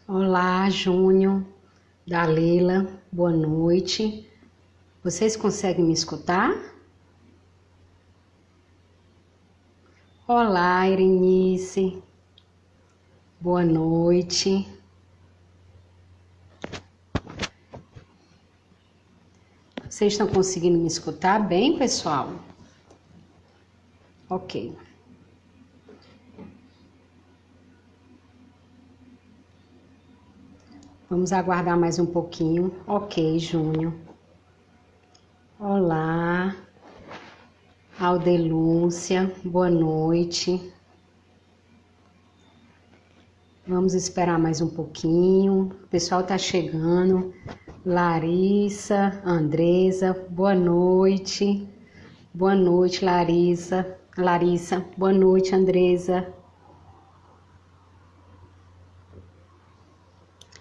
Olá, Júnior, Dalila, boa noite. Vocês conseguem me escutar? Olá, Irenice, boa noite. Vocês estão conseguindo me escutar bem, pessoal? Ok. Vamos aguardar mais um pouquinho. Ok, Júnior. Olá, Aldelúcia, boa noite. Vamos esperar mais um pouquinho. O pessoal está chegando. Larissa, Andresa, boa noite. Boa noite, Larissa. Larissa, boa noite, Andresa.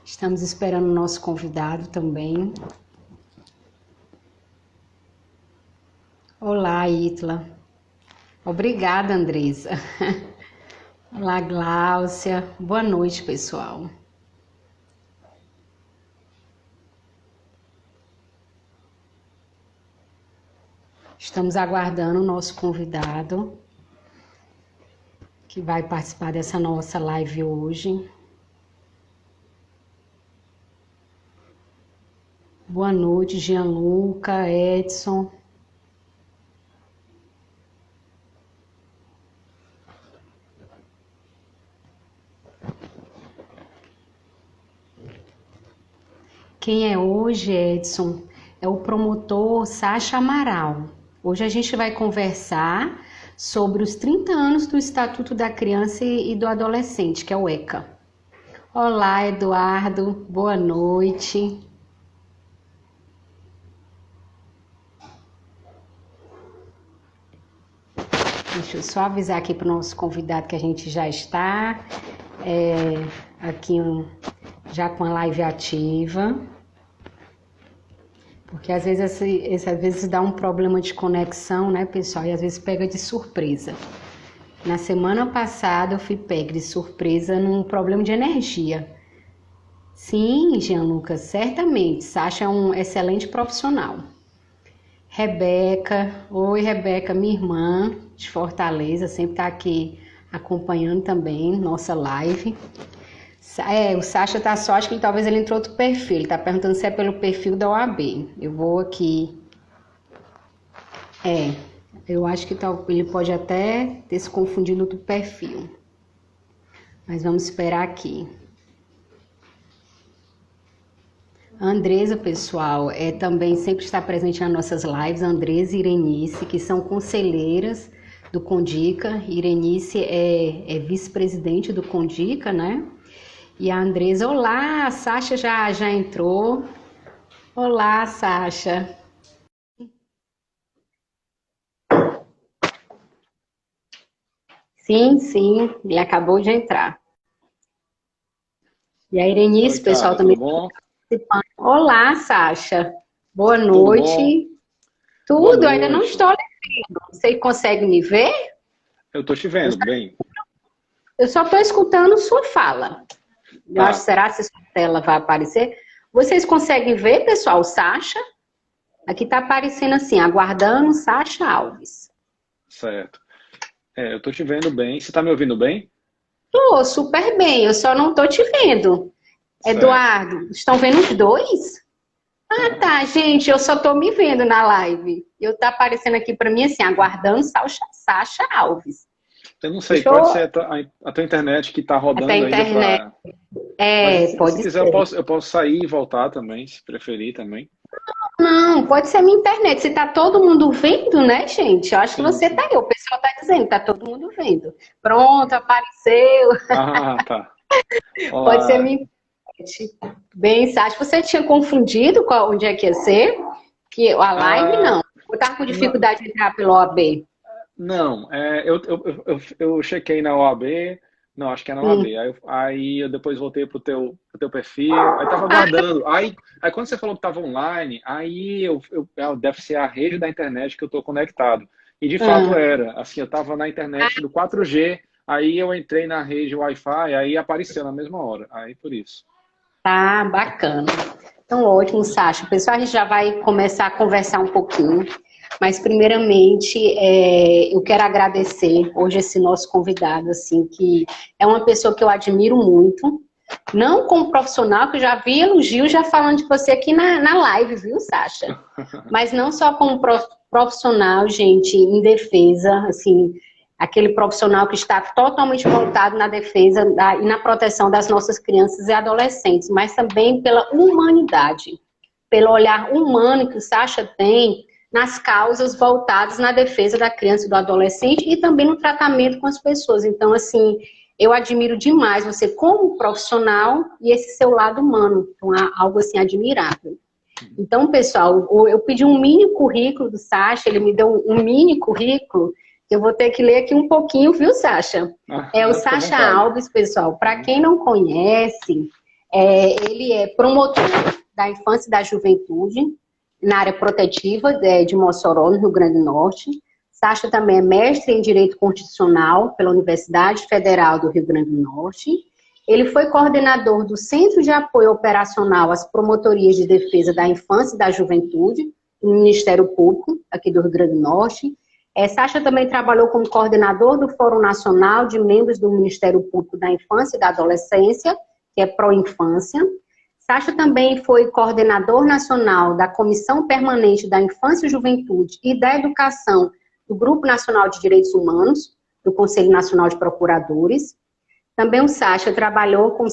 Estamos esperando o nosso convidado também. Olá, Itla. Obrigada, Andresa. Olá, Gláucia. Boa noite, pessoal. Estamos aguardando o nosso convidado que vai participar dessa nossa live hoje. Boa noite, Gianluca, Edson. Quem é hoje, Edson? É o promotor Sacha Amaral. Hoje a gente vai conversar sobre os 30 anos do Estatuto da Criança e do Adolescente, que é o ECA. Olá, Eduardo. Boa noite. Deixa eu só avisar aqui para o nosso convidado que a gente já está aqui já com a live ativa. Porque às vezes dá um problema de conexão, né, pessoal? E às vezes pega de surpresa. Na semana passada eu fui pega de surpresa num problema de energia. Sim, Gianluca, certamente. Sasha é um excelente profissional. Rebeca, oi Rebeca, minha irmã de Fortaleza, sempre está aqui acompanhando também nossa live. O Sasha tá só, acho que talvez ele entrou outro perfil. Ele tá perguntando se é pelo perfil da OAB. Eu vou aqui. Eu acho que ele pode até ter se confundido do perfil. Mas vamos esperar aqui. A Andresa, pessoal, também sempre está presente nas nossas lives. A Andresa e Irenice, que são conselheiras do Condica. Irenice é vice-presidente do Condica, né? E a Andresa, olá, a Sasha já entrou. Olá, Sasha. Sim, ele acabou de entrar. E a Irenice, Oi, pessoal, Carla, também tudo bom? participando. Olá, Sasha. Boa Tudo bom? noite. Boa Tudo, ainda não noite. estou lendo. Você consegue me ver? Eu tô te vendo, bem. Eu só estou escutando sua fala. Eu acho, Tá, será que sua tela vai aparecer? Vocês conseguem ver, pessoal, Sasha? Aqui está aparecendo assim, aguardando Sasha Alves. certo. Eu tô te vendo bem. Você tá me ouvindo bem? Tô super bem, eu só não tô te vendo. Certo. Eduardo, estão vendo os dois? Ah, tá, gente, eu só tô me vendo na live. Eu tá aparecendo aqui para mim assim, aguardando Sasha Alves. Eu não sei, Deixa pode eu ser a tua internet que tá até a rodando ainda internet. pra. Mas se Pode quiser, ser. eu posso sair e voltar também, se preferir também. Não, pode ser minha internet. Se tá todo mundo vendo, né, gente? Eu acho que Sim, você tá sim. aí. O pessoal tá dizendo, tá todo mundo vendo. Pronto, apareceu. Ah, tá. Pode ser Olá. minha internet. Bem, Sasha, você tinha confundido onde é que ia ser? Que a live não. Ah, Eu tava com não, dificuldade de entrar pelo OAB. não, eu chequei na OAB, não, acho que é na Hum. OAB. Aí eu depois voltei pro teu perfil, aí tava aguardando. Aí quando você falou que tava online, deve ser a rede da internet que eu tô conectado. E de fato Ah, era, assim, eu tava na internet do 4G, aí eu entrei na rede Wi-Fi, aí apareceu na mesma hora, aí por isso. Tá bacana. Então, ótimo, Sasha. Pessoal, a gente já vai começar a conversar um pouquinho, mas primeiramente eu quero agradecer hoje esse nosso convidado, assim, que é uma pessoa que eu admiro muito, não como profissional, que eu já vi elogio já falando de você aqui na live, viu, Sasha? Mas não só como profissional, gente, em defesa, assim, aquele profissional que está totalmente voltado na defesa e na proteção das nossas crianças e adolescentes, mas também pela humanidade, pelo olhar humano que o Sasha tem nas causas voltadas na defesa da criança e do adolescente e também no tratamento com as pessoas. Então, assim, eu admiro demais você como profissional e esse seu lado humano, então, algo assim admirável. Então, pessoal, eu pedi um mini currículo do Sasha, ele me deu um mini currículo, que eu vou ter que ler aqui um pouquinho, viu, Sasha? É o Sasha Alves, pessoal. Para quem não conhece, ele é promotor da infância e da juventude na área protetiva de Mossoró, no Rio Grande do Norte. Sasha também é mestre em Direito Constitucional pela Universidade Federal do Rio Grande do Norte. Ele foi coordenador do Centro de Apoio Operacional às Promotorias de Defesa da Infância e da Juventude, do Ministério Público, aqui do Rio Grande do Norte. Sasha também trabalhou como coordenador do Fórum Nacional de Membros do Ministério Público da Infância e da Adolescência, que é Proinfância. Sasha também foi coordenador nacional da Comissão Permanente da Infância e Juventude e da Educação do Grupo Nacional de Direitos Humanos, do Conselho Nacional de Procuradores. Também o Sasha trabalhou como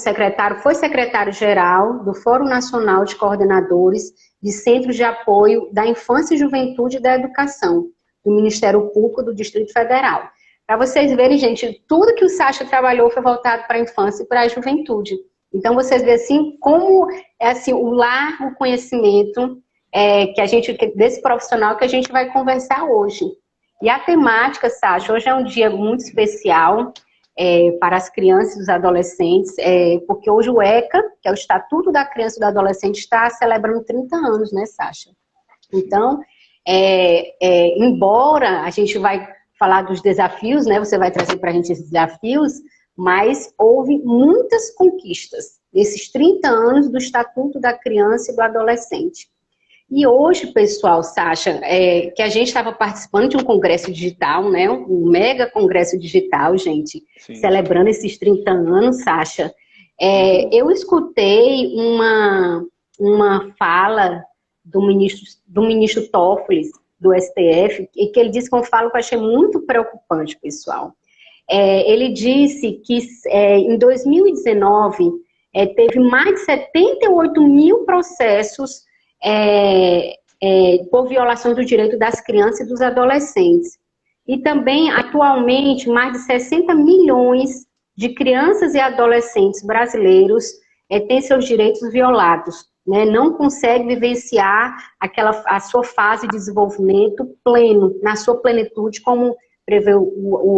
foi secretário-geral do Fórum Nacional de Coordenadores de Centros de Apoio da Infância e Juventude e da Educação, do Ministério Público do Distrito Federal. Para vocês verem, gente, tudo que o Sasha trabalhou foi voltado para a infância e para a juventude. Então, vocês veem assim, como é assim, o largo conhecimento desse profissional que a gente vai conversar hoje. E a temática, Sasha, hoje é um dia muito especial para as crianças e os adolescentes, porque hoje o ECA, que é o Estatuto da Criança e do Adolescente, está celebrando 30 anos, né, Sasha? Então, embora a gente vai falar dos desafios, né, você vai trazer para a gente esses desafios, mas houve muitas conquistas nesses 30 anos do Estatuto da Criança e do Adolescente. E hoje, pessoal, Sasha, que a gente estava participando de um congresso digital, né, um mega congresso digital, gente, sim, celebrando esses 30 anos, Sasha, eu escutei uma fala do ministro Toffoli, do STF, e que ele disse que eu falo que eu achei muito preocupante, pessoal. Ele disse que em 2019 teve mais de 78 mil processos por violação do direito das crianças e dos adolescentes. E também, atualmente, mais de 60 milhões de crianças e adolescentes brasileiros têm seus direitos violados, né? Não consegue vivenciar a sua fase de desenvolvimento pleno, na sua plenitude, como prevê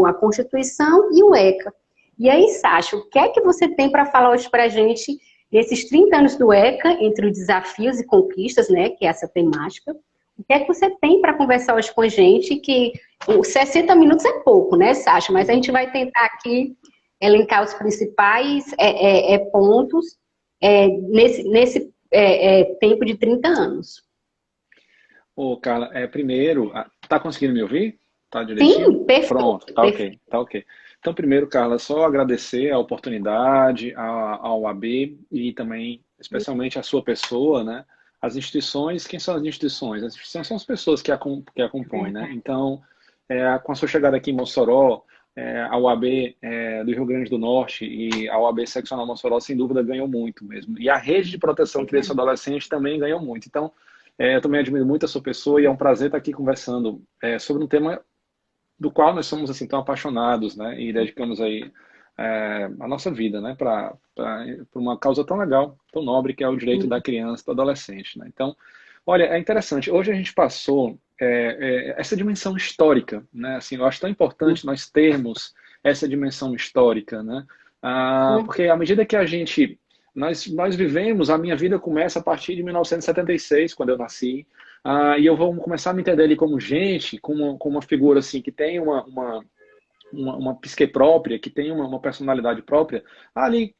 a Constituição e o ECA. E aí, Sasha, o que é que você tem para falar hoje para a gente nesses 30 anos do ECA, entre os desafios e conquistas, né, que é essa temática? O que é que você tem para conversar hoje com a gente? Que os 60 minutos é pouco, né, Sasha? Mas a gente vai tentar aqui elencar os principais pontos nesse tempo de 30 anos. Carla, primeiro, tá conseguindo me ouvir? Tá direitinho? Sim, perfeito. Pronto, tá ok, tá ok. Então, primeiro, Carla, só agradecer a oportunidade, ao OAB e também, especialmente, a sua pessoa, né? As instituições, quem são as instituições? As instituições são as pessoas que a compõem, né? Então, com a sua chegada aqui em Mossoró, a OAB do Rio Grande do Norte e a OAB Seccional Mossoró, sem dúvida, ganhou muito mesmo. E a Rede de Proteção Criança e Adolescente também ganhou muito. Então, eu também admiro muito a sua pessoa e é um prazer estar aqui conversando sobre um tema do qual nós somos assim tão apaixonados, né? E dedicamos aí a nossa vida, né? Para uma causa tão legal, tão nobre, que é o direito da criança e do adolescente, né? Então, olha, é interessante. Hoje a gente passou essa dimensão histórica, né? Assim, eu acho tão importante nós termos essa dimensão histórica, né? Porque à medida que nós vivemos, a minha vida começa a partir de 1976, quando eu nasci, e eu vou começar a me entender ali como gente, como uma figura assim que tem uma psique própria, que tem uma personalidade própria, ali,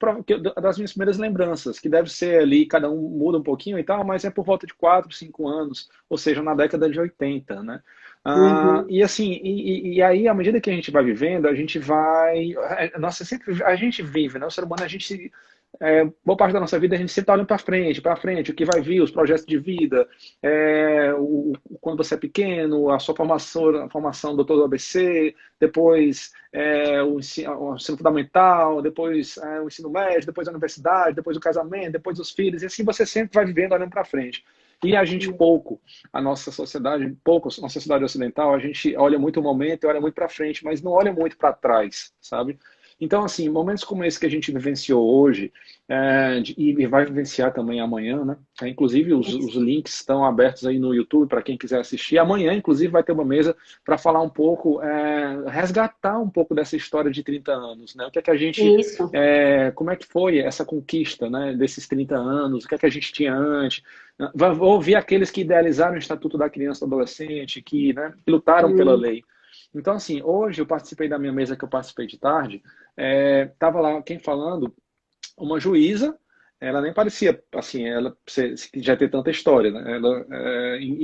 das minhas primeiras lembranças, que deve ser ali, cada um muda um pouquinho e tal, mas é por volta de 4, 5 anos, ou seja, na década de 80, né? Uhum. E assim, e aí, à medida que a gente vai vivendo, a gente vai. Nossa, sempre a gente vive, né? O ser humano, a gente. Boa parte da nossa vida a gente sempre está olhando para frente, o que vai vir, os projetos de vida, quando você é pequeno, a sua formação, a formação doutor do ABC, depois o ensino fundamental, depois o ensino médio, depois a universidade, depois o casamento, depois os filhos, e assim você sempre vai vivendo olhando para frente. E a gente pouco, a nossa sociedade, pouco, a nossa sociedade ocidental, a gente olha muito o momento, olha muito para frente, mas não olha muito para trás, sabe? Então, assim, momentos como esse que a gente vivenciou hoje, e vai vivenciar também amanhã, né? Inclusive, os links estão abertos aí no YouTube para quem quiser assistir. Amanhã, inclusive, vai ter uma mesa para falar um pouco, resgatar um pouco dessa história de 30 anos, né? O que é que a gente, Isso. como é que foi essa conquista, né, desses 30 anos, o que é que a gente tinha antes. Vai ouvir aqueles que idealizaram o Estatuto da Criança e do Adolescente, que, né, que lutaram pela Uhum. lei. Então, assim, hoje eu participei da minha mesa que eu participei de tarde, tava lá quem falando, uma juíza, ela nem parecia assim, ela já ter tanta história, né?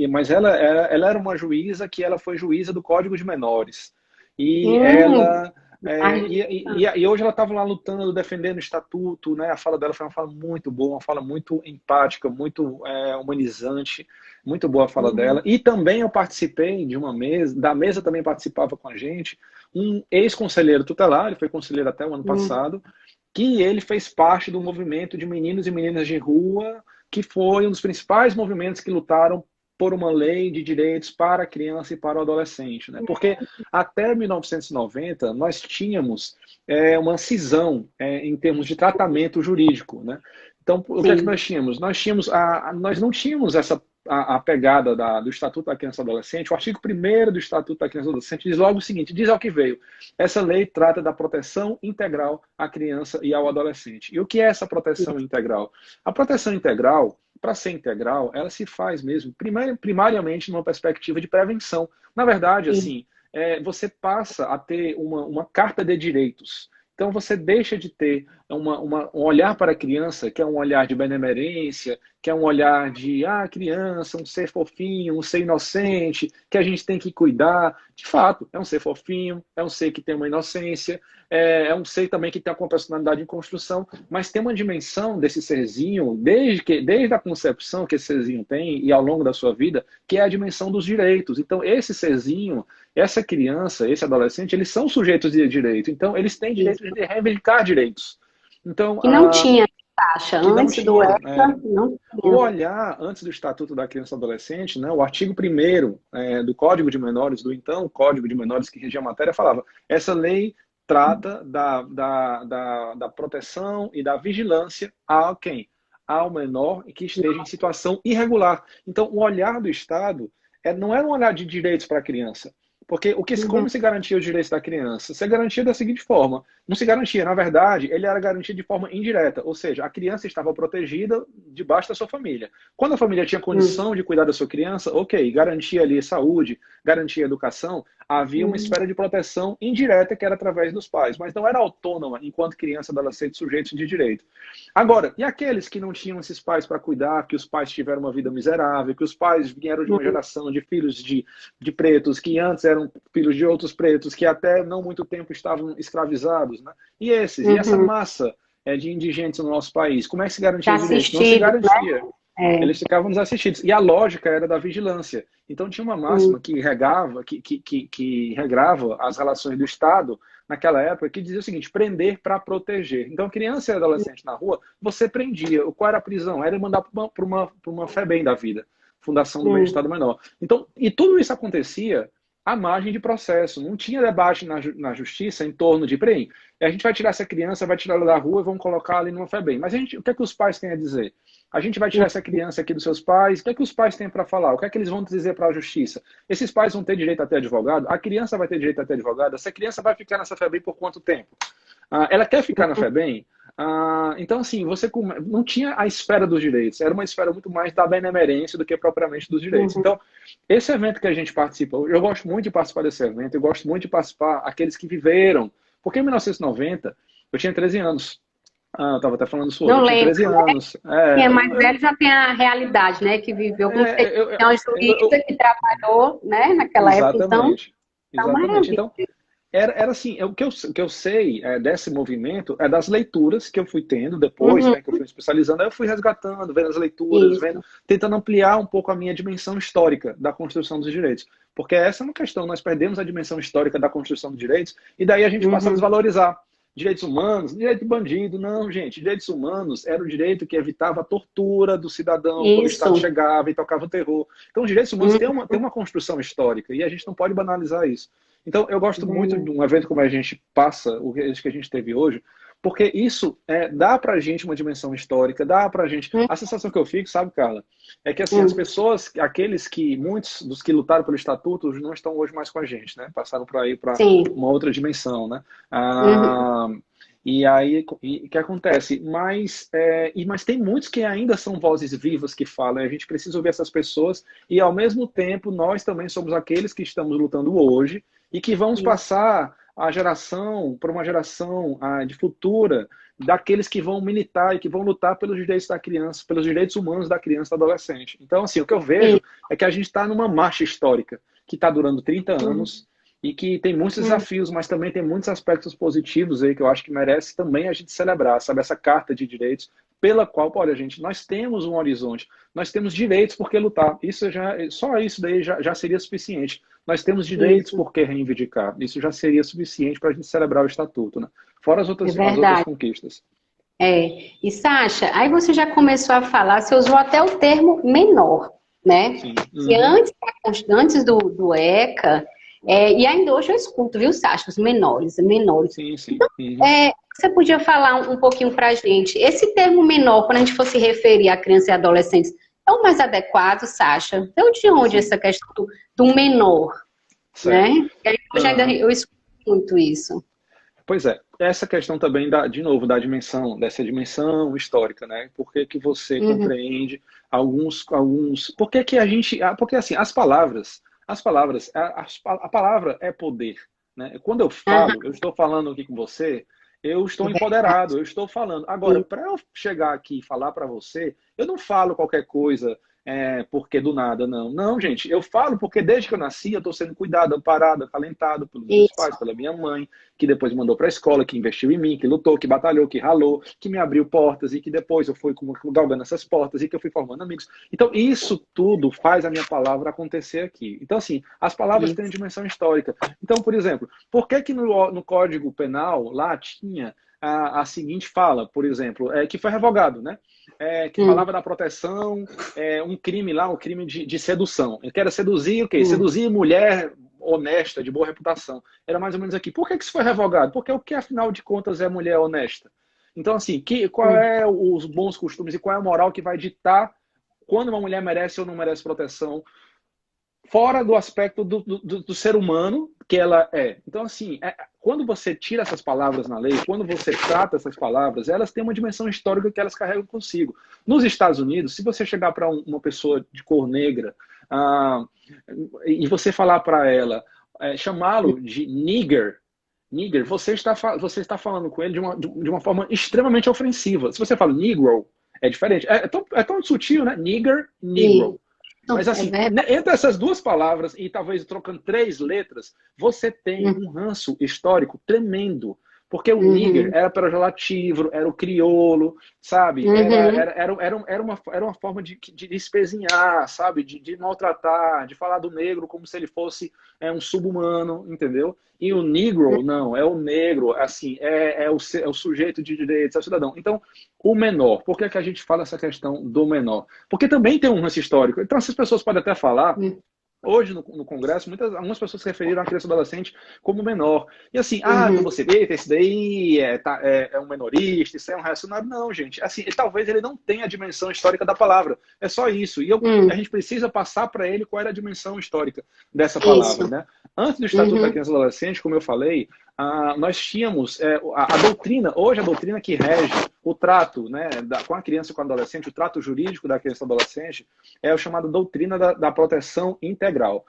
Mas ela era uma juíza que ela foi juíza do Código de Menores. E Hum. ela Ai, e hoje ela estava lá lutando, defendendo o estatuto, né? A fala dela foi uma fala muito boa, uma fala muito empática, muito humanizante, muito boa a fala dela. uhum. E também eu participei de uma mesa, da mesa também participava com a gente um ex-conselheiro tutelar, ele foi conselheiro até o ano Uhum. passado, que ele fez parte do movimento de meninos e meninas de rua, que foi um dos principais movimentos que lutaram por uma lei de direitos para a criança e para o adolescente, né? Porque até 1990 nós tínhamos uma cisão em termos de tratamento jurídico, né? Então, o que é que Sim. nós tínhamos? Nós não tínhamos a pegada do Estatuto da Criança e do Adolescente. O artigo 1º do Estatuto da Criança e do Adolescente diz logo o seguinte, diz ao que veio. Essa lei trata da proteção integral à criança e ao adolescente. E o que é essa proteção integral? A proteção integral, para ser integral, ela se faz mesmo, primariamente, numa perspectiva de prevenção. Na verdade, Sim. assim, você passa a ter uma carta de direitos. Então, você deixa de ter um olhar para a criança, que é um olhar de benemerência, que é um olhar de, criança, um ser fofinho, um ser inocente, que a gente tem que cuidar. De fato, é um ser fofinho, é um ser que tem uma inocência, é um ser também que tem uma personalidade em construção, mas tem uma dimensão desse serzinho, desde a concepção que esse serzinho tem e ao longo da sua vida, que é a dimensão dos direitos. Então, esse serzinho, essa criança, esse adolescente, eles são sujeitos de direito. Então, eles têm direito Isso. de reivindicar direitos. Então, Que não tinha taxa. que não Antes do tinha. ECA, não O tinha. olhar, antes do Estatuto da Criança e do Adolescente, né, o artigo 1º do Código de Menores, do então Código de Menores que regia a matéria, falava essa lei trata da proteção e da vigilância a quem? Ao menor que esteja em situação irregular. Então, o olhar do Estado não era um olhar de direitos para a criança. Porque Uhum. como se garantia os direitos da criança? Se garantia da seguinte forma: não se garantia, na verdade, ele era garantido de forma indireta, ou seja, a criança estava protegida debaixo da sua família. Quando a família tinha condição de cuidar da sua criança, ok, garantia ali saúde, garantia educação, havia uma Uhum. esfera de proteção indireta que era através dos pais, mas não era autônoma enquanto criança, adolescente, sujeitos de direito. Agora, e aqueles que não tinham esses pais para cuidar, que os pais tiveram uma vida miserável, que os pais vieram de uma Uhum. geração de filhos de pretos, que antes eram filhos de outros pretos, que até não muito tempo estavam escravizados, né? E essa Uhum. massa de indigentes no nosso país, como é que se garantia os direitos? Não se Assistido, né? garantia. É. Eles ficavam desassistidos. E a lógica era da vigilância. Então tinha uma máxima Uhum. que regrava as relações do Estado naquela época, que dizia o seguinte: prender para proteger. Então, criança e adolescente na rua, você prendia. Qual era a prisão? Era mandar para uma FEBEM da vida, Fundação do Uhum. Bem-Estar do Menor. Então, e tudo isso acontecia à margem de processo. Não tinha debate na justiça em torno de, peraí, a gente vai tirar essa criança, vai tirar ela da rua e vamos colocar ali numa FEBEM. Mas o que é que os pais têm a dizer? A gente vai tirar essa criança aqui dos seus pais, o que é que os pais têm para falar? O que é que eles vão dizer para a justiça? Esses pais vão ter direito a ter advogado? A criança vai ter direito a ter advogado? Essa criança vai ficar nessa FEBEM por quanto tempo? Ela quer ficar na FEBEM? Então, assim, não tinha a esfera dos direitos, era uma esfera muito mais da benemerência do que propriamente dos direitos. Uhum. Então, esse evento que a gente participa, eu gosto muito de participar desse evento, eu gosto muito de participar aqueles que viveram, porque em 1990 eu tinha 13 anos. Eu estava até falando isso hoje, Não eu tinha lembro. 13 anos. Quem é mais velho já tem a realidade, né? Que viveu como você É, eu, é uma eu, juíza que trabalhou, né? Naquela época, então, exatamente. tá Exatamente. maravilha. Então, era assim, o que eu sei desse movimento é das leituras que eu fui tendo depois, Uhum, né, que eu fui me especializando, aí eu fui resgatando, vendo as leituras, isso. tentando ampliar um pouco a minha dimensão histórica da construção dos direitos. Porque essa é uma questão, nós perdemos a dimensão histórica da construção dos direitos e daí a gente passa a Uhum, desvalorizar. Direitos humanos, direito de bandido, não, gente. Direitos humanos era o direito que evitava a tortura do cidadão quando o Estado isso. chegava e tocava o terror. Então, os direitos humanos Uhum, têm uma construção histórica e a gente não pode banalizar isso. Então, eu gosto muito de verdade. um evento como a gente passa, o que a gente teve hoje, porque isso dá pra gente uma dimensão histórica, dá pra gente. Uhum, A sensação que eu fico, sabe, Carla, é que assim, as uhum, pessoas, muitos dos que lutaram pelo Estatuto não estão hoje mais com a gente, né? Passaram por aí para sim. uma outra dimensão, né? Uhum, E aí, o que acontece? Mas tem muitos que ainda são vozes vivas que falam, e a gente precisa ouvir essas pessoas, e ao mesmo tempo nós também somos aqueles que estamos lutando hoje e que vamos isso. passar a geração para uma geração de futura daqueles que vão militar e que vão lutar pelos direitos da criança, pelos direitos humanos da criança e do adolescente. Então, assim, o que eu vejo Isso. é que a gente está numa marcha histórica que está durando 30 Uhum, anos e que tem muitos uhum, desafios, mas também tem muitos aspectos positivos aí que eu acho que merece também a gente celebrar, sabe? Essa carta de direitos pela qual, olha, gente, nós temos um horizonte, nós temos direitos por que lutar. Só isso daí já seria suficiente. Nós temos direitos isso. por que reivindicar. Isso já seria suficiente para a gente celebrar o estatuto, né? Fora É as outras verdade. conquistas. E Sasha, aí você já começou a falar, você usou até o termo menor, né? Sim. Que Uhum. antes do ECA, e ainda hoje eu escuto, viu, Sasha, os menores, menores. Sim, sim. Uhum. Você podia falar um pouquinho pra gente, esse termo menor, quando a gente fosse referir a crianças e adolescentes, é o mais adequado, Sasha? Então, de onde Sim. essa questão do menor, né? Certo. E aí, hoje ainda eu escuto muito isso. Pois é, essa questão também, de novo, dessa dimensão histórica, né? Por que que você Uhum, compreende por que que porque assim, a palavra é poder, né? Quando eu aham, falo, eu estou falando aqui com você, eu estou é verdade. empoderado, eu estou falando. Agora, para eu chegar aqui e falar para você, eu não falo qualquer coisa porque do nada, não. Não, gente, eu falo porque desde que eu nasci eu estou sendo cuidado, amparado, acalentado pelos meus Isso, pais, pela minha mãe, que depois me mandou para a escola, que investiu em mim, que lutou, que batalhou, que ralou, que me abriu portas e que depois eu fui galgando essas portas e que eu fui formando amigos. Então, isso tudo faz a minha palavra acontecer aqui. Então, assim, as palavras têm isso. dimensão histórica. Então, por exemplo, por que que no Código Penal lá tinha a seguinte fala, por exemplo, que foi revogado, né? Que Hum, falava da proteção, um crime lá, um crime de sedução. Eu quero seduzir o quê? hum, Seduzir mulher honesta, de boa reputação. Era mais ou menos aqui. Por que que isso foi revogado? Porque o que, afinal de contas, é mulher honesta? Então, assim, qual hum. é os bons costumes e qual é a moral que vai ditar quando uma mulher merece ou não merece proteção, fora do aspecto do ser humano que ela é. Então, assim, quando você tira essas palavras na lei, quando você trata essas palavras, elas têm uma dimensão histórica que elas carregam consigo. Nos Estados Unidos, se você chegar para uma pessoa de cor negra e você falar para ela, chamá-lo de nigger, você está falando com ele de uma forma extremamente ofensiva. Se você fala negro, é diferente. É tão sutil, né? Nigger, negro. Isso, Mas é assim, verdade. entre essas duas palavras, e talvez trocando três letras, você tem Uhum, um ranço histórico tremendo. Porque o nigger uhum, era pejorativo, era o crioulo, sabe? uhum. Era uma forma de espezinhar, sabe? De maltratar, de falar do negro como se ele fosse um sub-humano, entendeu? E o negro, não, é o negro, assim, é o sujeito de direitos, é o cidadão. Então, o menor, por que é que a gente fala essa questão do menor? Porque também tem um lance histórico. Então, essas pessoas podem até falar, Uhum, hoje no Congresso, algumas pessoas se referiram à criança e adolescente como menor. E assim, então uhum, você vê, esse daí é um menorista, isso é um reacionário. Não, gente. Assim, talvez ele não tenha a dimensão histórica da palavra. É só isso. E a uhum. gente precisa passar para ele qual era a dimensão histórica dessa palavra, Isso. né? Antes do Estatuto da Uhum, Criança e do Adolescente, como eu falei, nós tínhamos a doutrina, hoje a doutrina que rege o trato, né, com a criança e com o adolescente, o trato jurídico da criança e do adolescente, é o chamado doutrina da proteção integral.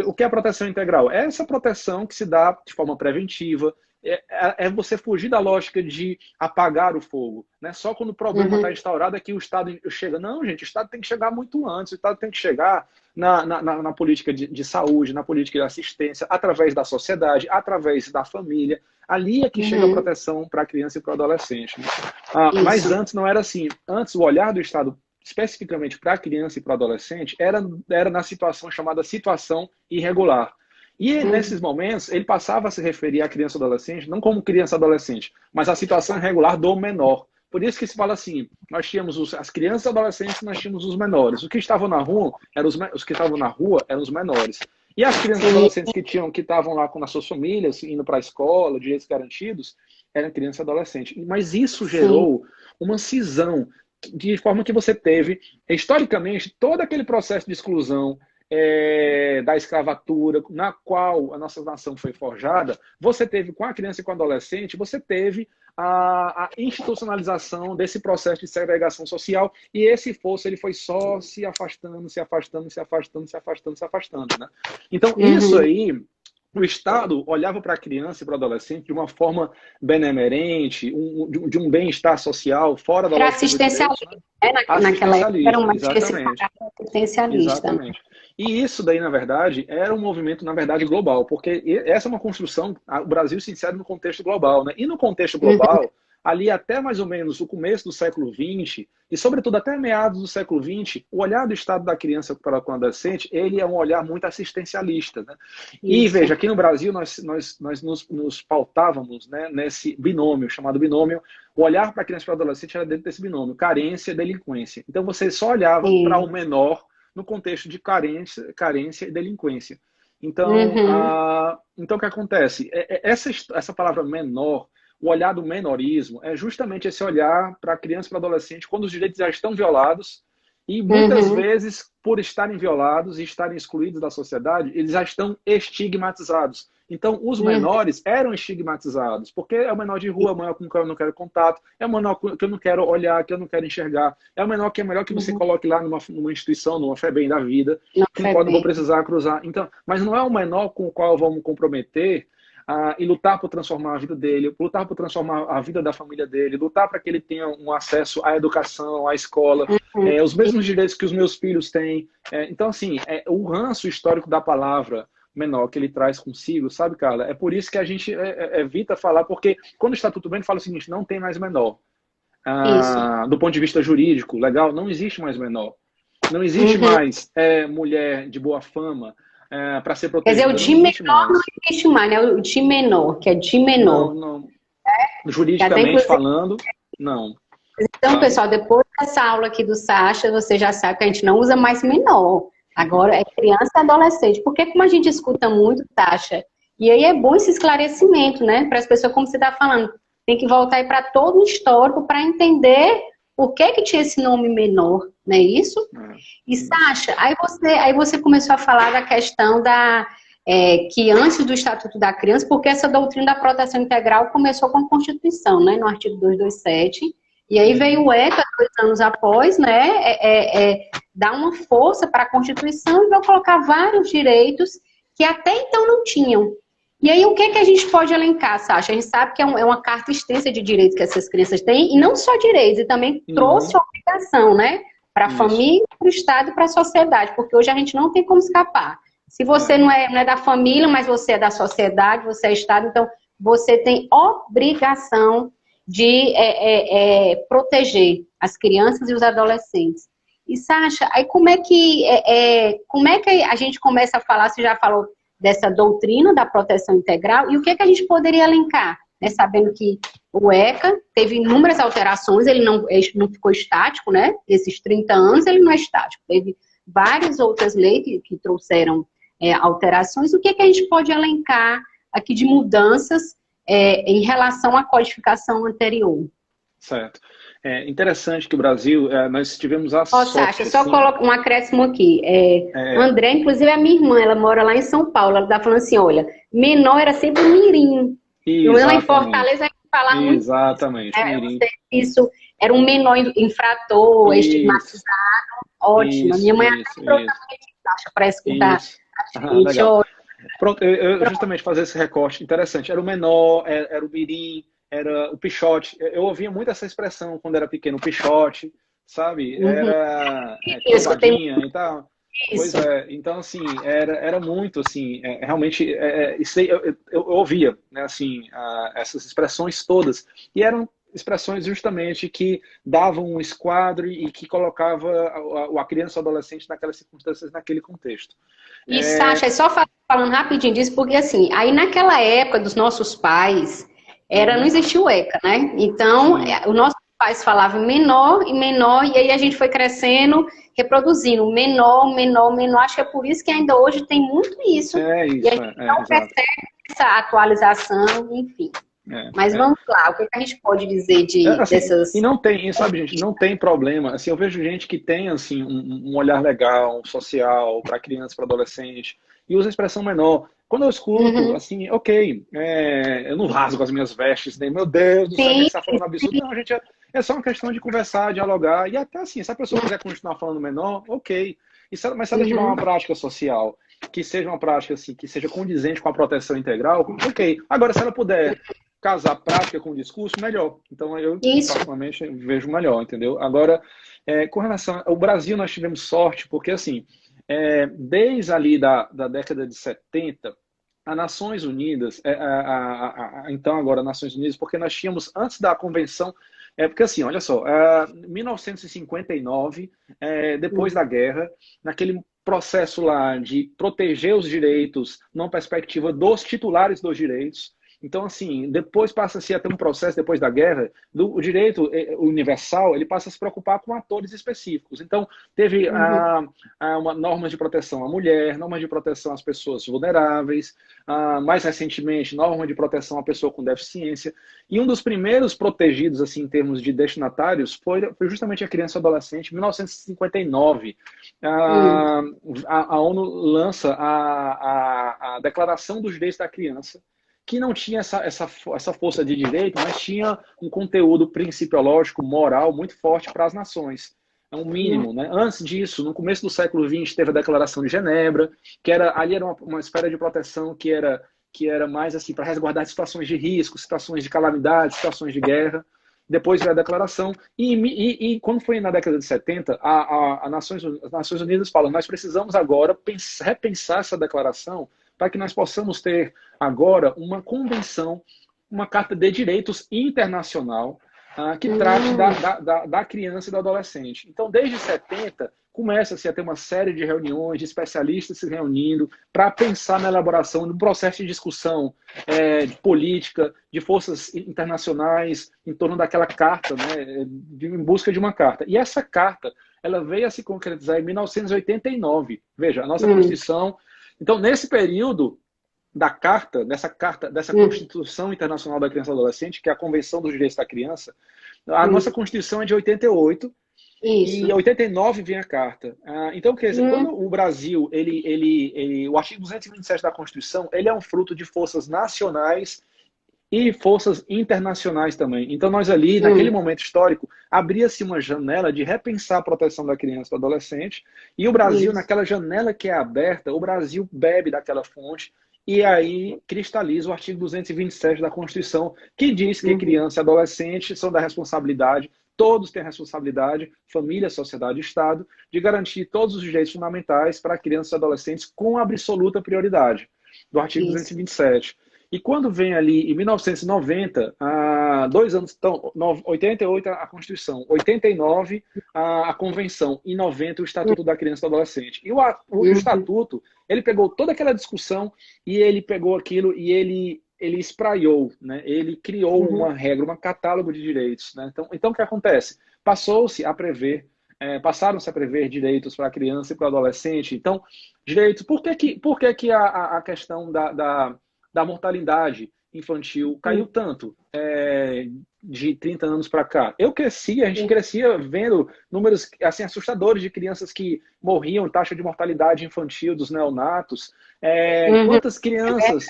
O que é a proteção integral? É essa proteção que se dá de forma preventiva, é você fugir da lógica de apagar o fogo, né? Só quando o problema está instaurado é que o Estado chega. Não, gente, o Estado tem que chegar muito antes, o Estado tem que chegar na política de saúde, na política de assistência, através da sociedade, através da família. Ali é que chega a proteção para a criança e para o adolescente. Né? Mas antes não era assim. Antes, o olhar do Estado, especificamente para a criança e para o adolescente, era na situação chamada situação irregular. E nesses momentos, ele passava a se referir à criança e adolescente, não como criança e adolescente, mas à situação irregular do menor. Por isso que se fala assim, nós tínhamos as crianças e adolescentes, nós tínhamos os menores. Os que estavam na rua eram os menores. E as crianças e adolescentes que estavam lá com as suas famílias, indo para a escola, direitos garantidos, eram criança e adolescente. Mas isso gerou uma cisão, de forma que você teve, historicamente, todo aquele processo de exclusão, da escravatura, na qual a nossa nação foi forjada, você teve com a criança e com o adolescente, você teve a institucionalização desse processo de segregação social, e esse fosso ele foi só se afastando, se afastando, se afastando, se afastando, se afastando, né? Então, isso aí, o Estado olhava para a criança e para o adolescente de uma forma benemerente, de um bem-estar social, fora da lógica do direito, né? Naquela época era uma assistencialista. Exatamente. E isso daí, na verdade, era um movimento, na verdade, global, porque essa é uma construção, o Brasil se insere no contexto global, né? E no contexto global, ali até mais ou menos o começo do século XX, e sobretudo até meados do século XX, o olhar do estado da criança para o adolescente, ele é um olhar muito assistencialista, né? E veja, aqui no Brasil nós nos pautávamos, né, nesse binômio, chamado binômio, o olhar para a criança e para o adolescente era dentro desse binômio, carência e delinquência. Então você só olhava para o menor no contexto de carência e delinquência. Então, então o que acontece? Essa palavra menor, o olhar do menorismo, é justamente esse olhar para a criança e para o adolescente quando os direitos já estão violados e muitas vezes, por estarem violados e estarem excluídos da sociedade, eles já estão estigmatizados. Então, os menores eram estigmatizados, porque é o menor de rua, é o menor com quem eu não quero contato, é o menor que eu não quero olhar, que eu não quero enxergar, é o menor que é melhor que você coloque lá numa instituição, numa FEBEM da vida, com o qual não vou precisar cruzar. Então, mas não é o menor com o qual vamos comprometer e lutar por transformar a vida dele, lutar por transformar a vida da família dele, lutar para que ele tenha um acesso à educação, à escola, os mesmos direitos que os meus filhos têm. Então, assim, o ranço histórico da palavra menor que ele traz consigo, sabe, Carla? É por isso que a gente evita falar, porque quando o Estatuto Bem fala o seguinte, não tem mais menor. Do ponto de vista jurídico, legal, não existe mais menor. Não existe mais mulher de boa fama, para ser protegida. Quer dizer, o de menor não existe mais, né? O de menor, que é de menor. Não. Juridicamente falando, não. Então, pessoal, depois dessa aula aqui do Sacha, você já sabe que a gente não usa mais menor. Agora é criança e adolescente. Porque como a gente escuta muito, Sacha, e aí é bom esse esclarecimento, né? Para as pessoas, como você está falando, tem que voltar aí para todo o histórico para entender por que tinha esse nome menor, não é isso? E Sacha, aí você começou a falar da questão que antes do Estatuto da Criança, porque essa doutrina da proteção integral começou com a Constituição, né? No artigo 227, e aí veio o ECA 2 anos após, né? Dar uma força para a Constituição e vai colocar vários direitos que até então não tinham. E aí, o que a gente pode elencar, Sacha? A gente sabe que é uma carta extensa de direitos que essas crianças têm, e não só direitos, e também trouxe obrigação, né? Para a família, para o Estado e para a sociedade, porque hoje a gente não tem como escapar. Se você não é da família, mas você é da sociedade, você é Estado, então você tem obrigação de proteger as crianças e os adolescentes. E, Sacha, aí como é que a gente começa a falar, você já falou dessa doutrina da proteção integral, e o que a gente poderia elencar, né? Sabendo que o ECA teve inúmeras alterações, ele não ficou estático, né? Esses 30 anos ele não é estático, teve várias outras leis que trouxeram alterações. O que a gente pode elencar aqui de mudanças em relação à codificação anterior? Certo. É interessante que o Brasil, nós tivemos a sorte... Sacha, só coloca um acréscimo aqui. André, inclusive, é minha irmã, ela mora lá em São Paulo, ela está falando assim, olha, menor era sempre mirim, Lá em Exatamente. Fortaleza, a gente fala muito, Exatamente. né? Mirim. Isso era um menor infrator, Isso. estigmatizado, ótimo. A minha mãe até Isso, entrou isso. também para escutar Isso. a Ah, gente, legal. ó, Pronto, eu justamente fazer esse recorte interessante. Era o menor, era o mirim, era o pichote. Eu ouvia muito essa expressão quando era pequeno, pichote, sabe? uhum, Era eu escutei muito trombadinha e tal. Pois isso. é, então assim, era muito assim, realmente, isso aí eu ouvia, né, assim, essas expressões todas, e eram expressões justamente que davam um esquadro e que colocava a criança ou adolescente naquelas circunstâncias, naquele contexto. E É, Sasha, é só falando rapidinho disso, porque assim, aí naquela época dos nossos pais, não uhum, existia o ECA, né? Então, sim. os nossos pais falavam menor, e aí a gente foi crescendo, reproduzindo menor, menor, menor. Acho que é por isso que ainda hoje tem muito isso, É e a isso, gente não exato. percebe essa atualização, enfim. Mas É. vamos lá, o que a gente pode dizer Assim, e dessas. não tem, e sabe, gente, não tem problema. Assim, eu vejo gente que tem assim um olhar legal, social para criança, para adolescente e usa a expressão menor. Quando eu escuto, Uhum. assim, ok, eu não rasgo as minhas vestes, nem meu Deus do céu, que Sim, está falando absurdo. Não, gente, é só uma questão de conversar, dialogar e até assim, se a pessoa quiser continuar falando menor, ok. Mas se ela tiver uma uhum. prática social que seja uma prática assim, que seja condizente com a proteção integral, ok. Agora, se ela puder casar prática com discurso, melhor. Então, eu, Isso. particularmente, vejo melhor, entendeu? Agora, com relação ao Brasil, nós tivemos sorte, porque, assim, desde ali da década de 70, a Nações Unidas, então agora Nações Unidas, porque nós tínhamos, antes da convenção, porque assim, olha só, 1959, depois da guerra, naquele processo lá de proteger os direitos, numa perspectiva dos titulares dos direitos, então, assim, depois passa-se a ter um processo, depois da guerra, o direito universal, ele passa a se preocupar com atores específicos. Então, teve Uhum. normas de proteção à mulher, normas de proteção às pessoas vulneráveis, mais recentemente, norma de proteção à pessoa com deficiência. E um dos primeiros protegidos, assim, em termos de destinatários, foi justamente a criança e adolescente, em 1959. Hum. A ONU lança a Declaração dos Direitos da Criança, que não tinha essa força de direito, mas tinha um conteúdo principiológico, moral muito forte para as nações. É um mínimo, né? Antes disso, no começo do século XX, teve a Declaração de Genebra, ali era uma esfera de proteção que era mais assim para resguardar situações de risco, situações de calamidade, situações de guerra. Depois veio a declaração, e quando foi na década de 70, as Nações Unidas falam: nós precisamos agora repensar essa declaração para que nós possamos ter agora uma convenção, uma Carta de Direitos Internacional, que trate Hum. da criança e do adolescente. Então, desde 70, começa-se a ter uma série de reuniões, de especialistas se reunindo para pensar na elaboração de um processo de discussão de política, de forças internacionais em torno daquela carta, né, em busca de uma carta. E essa carta, ela veio a se concretizar em 1989. Veja, a nossa Hum. Constituição. Então, nesse período dessa Hum. Constituição Internacional da Criança e do Adolescente, que é a Convenção dos Direitos da Criança, a nossa Hum. Constituição é de 88, e em Isso. 89 vem a carta. Então, quer dizer, Hum. quando o Brasil, o artigo 227 da Constituição, ele é um fruto de forças nacionais e forças internacionais também. Então, nós ali, naquele Hum. momento histórico, abria-se uma janela de repensar a proteção da criança e do adolescente, e o Brasil, Isso. naquela janela que é aberta, o Brasil bebe daquela fonte, e aí cristaliza o artigo 227 da Constituição, que diz que Uhum. criança e adolescente são da responsabilidade, todos têm a responsabilidade, família, sociedade e Estado, de garantir todos os direitos fundamentais para crianças e adolescentes com absoluta prioridade, do artigo Isso. 227. E quando vem ali em 1990, 2 anos, então, 88 a Constituição, 89 a Convenção, e 90 o Estatuto da Criança e do Adolescente. E o Uhum. Estatuto, ele pegou toda aquela discussão e ele pegou aquilo e ele espraiou, né? Ele criou Uhum. uma regra, um catálogo de direitos. Né? Então, o que acontece? Passaram-se a prever direitos para a criança e para o adolescente. Então, direitos. Por que que a questão da mortalidade infantil caiu tanto de 30 anos para cá. A gente crescia vendo números assim assustadores de crianças que morriam, taxa de mortalidade infantil dos neonatos. Quantas crianças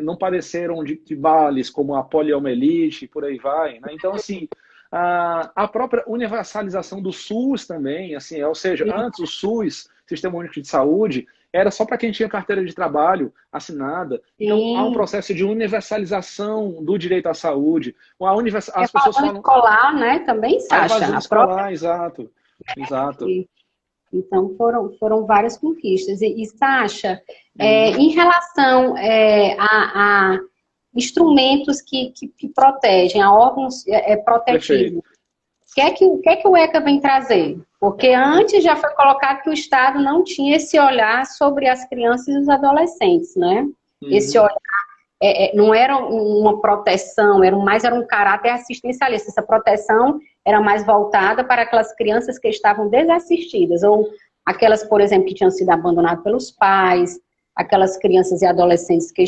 não padeceram de males como a poliomielite, por aí vai, né? Então, assim, a própria universalização do SUS também, assim, ou seja, antes o SUS, Sistema Único de Saúde, era só para quem tinha carteira de trabalho assinada. Então, há um processo de universalização do direito à saúde. As pessoas falam... escolar, né, também, A Sacha? evasão escolar, exato. Então, foram várias conquistas. E Sacha, em relação a instrumentos que protegem, a órgãos protetivos, o que é que o ECA vem trazer? Porque antes já foi colocado que o Estado não tinha esse olhar sobre as crianças e os adolescentes, né? Esse olhar não era uma proteção, era um caráter assistencialista. Essa proteção era mais voltada para aquelas crianças que estavam desassistidas, ou aquelas, por exemplo, que tinham sido abandonadas pelos pais, aquelas crianças e adolescentes que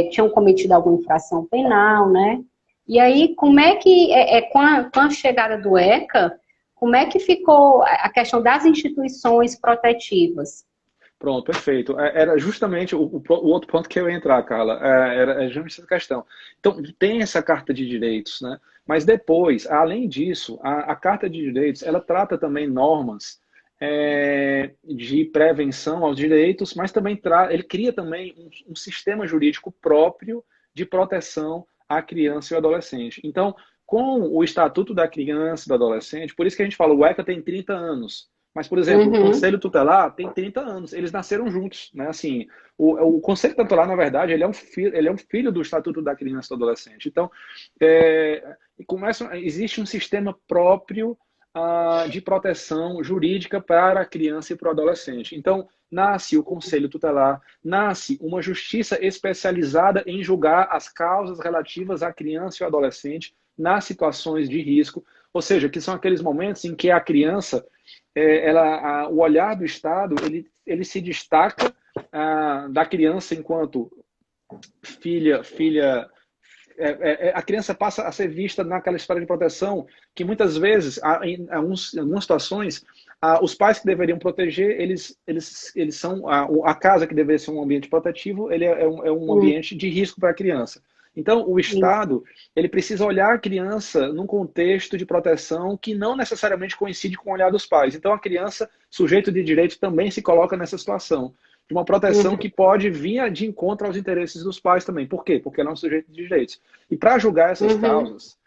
tinham cometido alguma infração penal, né? E aí, como é que, com a chegada do ECA, como é que ficou a questão das instituições protetivas? Pronto, perfeito. Era justamente o outro ponto que eu ia entrar, Carla. Era justamente essa questão. Então, tem essa Carta de Direitos, né? Mas depois, além disso, a Carta de Direitos, ela trata também normas de prevenção aos direitos, mas também ele cria também um sistema jurídico próprio de proteção à criança e ao adolescente. Então, com o Estatuto da Criança e do Adolescente, por isso que a gente fala, o ECA tem 30 anos. Mas, por exemplo, o Conselho Tutelar tem 30 anos. Eles nasceram juntos, né? Assim, o Conselho Tutelar, na verdade, ele é um filho do Estatuto da Criança e do Adolescente. Então, existe um sistema próprio de proteção jurídica para a criança e para o adolescente. Então, nasce o Conselho Tutelar, nasce uma justiça especializada em julgar as causas relativas à criança e ao adolescente nas situações de risco, ou seja, que são aqueles momentos em que a criança, o olhar do Estado, ele se destaca da criança enquanto filha, a criança passa a ser vista naquela esfera de proteção que muitas vezes, em algumas situações, os pais que deveriam proteger, eles são a casa que deveria ser um ambiente protetivo, ele é um ambiente de risco para a criança. Então, o Estado, ele precisa olhar a criança num contexto de proteção que não necessariamente coincide com o olhar dos pais. Então, a criança, sujeito de direito, também se coloca nessa situação de uma proteção que pode vir de encontro aos interesses dos pais também. Por quê? Porque ela é um sujeito de direitos. E para julgar essas causas,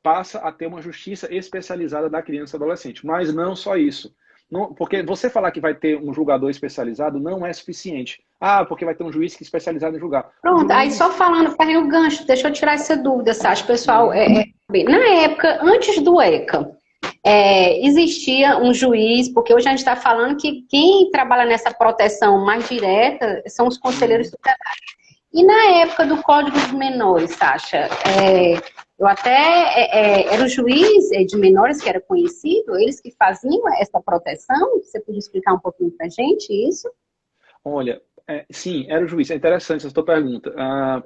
passa a ter uma justiça especializada da criança e adolescente. Mas não só isso. Não, porque você falar que vai ter um julgador especializado não é suficiente. Porque vai ter um juiz que é especializado em julgar. Pronto, aí só falando, peguei o gancho, deixa eu tirar essa dúvida, Sasha, pessoal. Na época, antes do ECA, existia um juiz, porque hoje a gente está falando que quem trabalha nessa proteção mais direta são os conselheiros tutelares. E na época do Código de Menores, Sasha, eu até era o juiz de menores que era conhecido, eles que faziam essa proteção. Você podia explicar um pouquinho para a gente isso? Olha, sim, era o juiz. É interessante essa tua pergunta,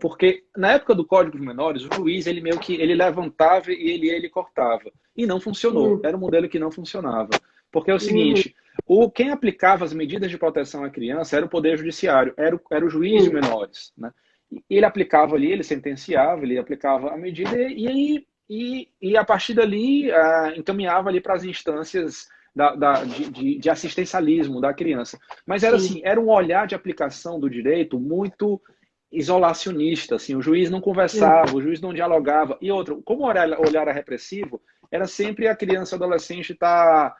porque na época do Código de Menores, o juiz ele meio que ele levantava e ele cortava e não funcionou. Era um modelo que não funcionava, porque é o seguinte: quem aplicava as medidas de proteção à criança era o Poder Judiciário, era o juiz de menores, né? Ele aplicava ali, ele sentenciava, ele aplicava a medida e a partir dali encaminhava ali para as instâncias de assistencialismo da criança. Mas era assim, era um olhar de aplicação do direito muito isolacionista, assim, o juiz não conversava, o juiz não dialogava. E outro, como o olhar era repressivo, era sempre a criança, adolescente tá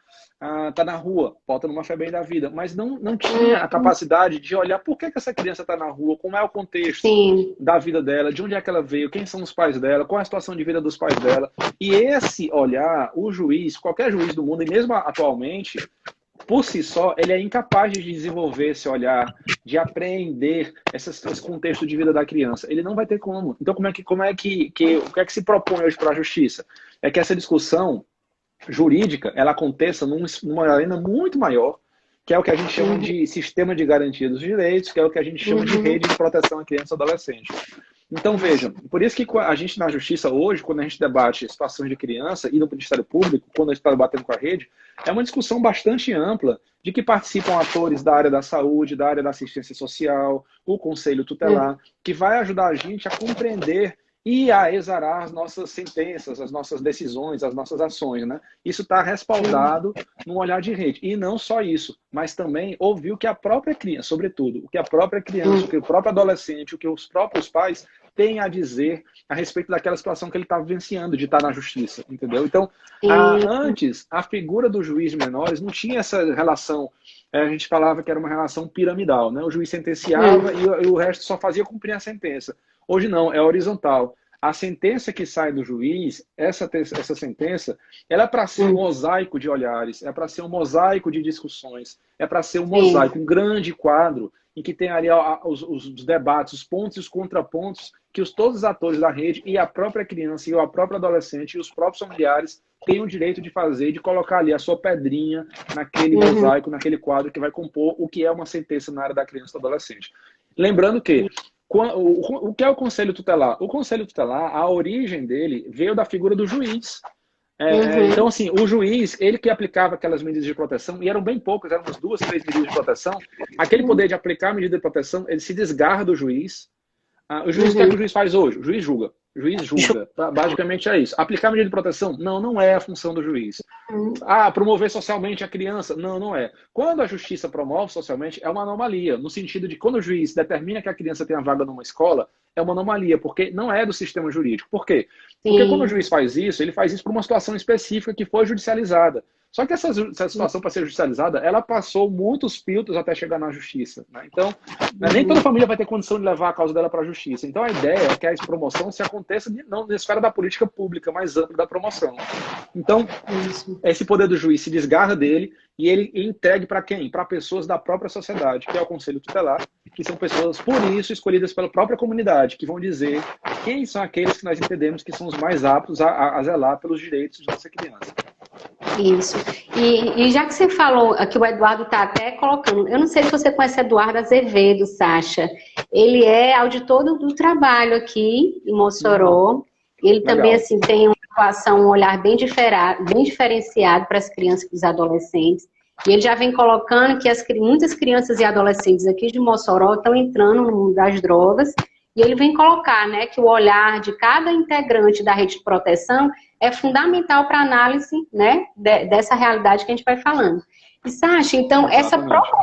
na rua, volta numa FEBEM da vida, mas não tinha a capacidade de olhar por que essa criança está na rua, como é o contexto da vida dela, de onde é que ela veio, quem são os pais dela, qual é a situação de vida dos pais dela. E esse olhar, o juiz, qualquer juiz do mundo, e mesmo atualmente, por si só, ele é incapaz de desenvolver esse olhar, de apreender esse contexto de vida da criança. Ele não vai ter como. Então, o que é que se propõe hoje para a justiça? É que essa discussão jurídica, ela aconteça numa arena muito maior, que é o que a gente chama de sistema de garantia dos direitos, que é o que a gente chama de rede de proteção à criança e adolescente. Então, veja, por isso que a gente na justiça hoje, quando a gente debate situações de criança e no Ministério Público, quando a gente está debatendo com a rede, é uma discussão bastante ampla de que participam atores da área da saúde, da área da assistência social, o Conselho Tutelar, que vai ajudar a gente a compreender e a exarar as nossas sentenças, as nossas decisões, as nossas ações, né? Isso está respaldado no olhar de rede. E não só isso, mas também ouvir o que a própria criança, sobretudo, o que a própria criança, o que o próprio adolescente, o que os próprios pais têm a dizer a respeito daquela situação que ele está vivenciando de estar na justiça, entendeu? Então, antes, a figura do juiz de menores não tinha essa relação, a gente falava que era uma relação piramidal, né? O juiz sentenciava e o resto só fazia cumprir a sentença. Hoje não, é horizontal. A sentença que sai do juiz, essa sentença, ela é para ser um mosaico de olhares, é para ser um mosaico de discussões, é para ser um mosaico, um grande quadro, em que tem ali os debates, os pontos e os contrapontos que todos os atores da rede e a própria criança e a própria adolescente e os próprios familiares têm o direito de fazer, de colocar ali a sua pedrinha naquele mosaico, naquele quadro que vai compor o que é uma sentença na área da criança e do adolescente. Lembrando que o que é o Conselho Tutelar? O Conselho Tutelar, a origem dele veio da figura do juiz. Então, assim, o juiz, ele que aplicava aquelas medidas de proteção, e eram bem poucas, eram umas 2, 3 medidas de proteção, aquele poder de aplicar a medida de proteção, ele se desgarra do juiz. O juiz, o que é que o juiz faz hoje? O juiz julga. O juiz julga. Basicamente é isso. Aplicar a medida de proteção? Não, não é a função do juiz. Promover socialmente a criança? Não, não é. Quando a justiça promove socialmente, é uma anomalia, no sentido de quando o juiz determina que a criança tem a vaga numa escola, é uma anomalia, porque não é do sistema jurídico. Por quê? Porque quando o juiz faz isso, ele faz isso por uma situação específica que foi judicializada. Só que essa situação, para ser judicializada, ela passou muitos filtros até chegar na justiça, né? Então, nem toda família vai ter condição de levar a causa dela para a justiça. Então, a ideia é que a promoção se aconteça não na esfera da política pública, mais ampla da promoção. Então, esse poder do juiz se desgarra dele e ele entregue para quem? Para pessoas da própria sociedade, que é o Conselho Tutelar, que são pessoas, por isso, escolhidas pela própria comunidade, que vão dizer quem são aqueles que nós entendemos que são os mais aptos a zelar pelos direitos de nossa criança. Isso. E já que você falou, aqui o Eduardo está até colocando, eu não sei se você conhece Eduardo Azevedo, Sacha. Ele é auditor do trabalho aqui em Mossoró. Ele também assim, tem uma atuação, um olhar bem diferenciado para as crianças e os adolescentes. E ele já vem colocando que muitas crianças e adolescentes aqui de Mossoró estão entrando no mundo das drogas. E ele vem colocar, né, que o olhar de cada integrante da rede de proteção é fundamental para a análise, né, dessa realidade que a gente vai falando. E, Sacha, então, essa própria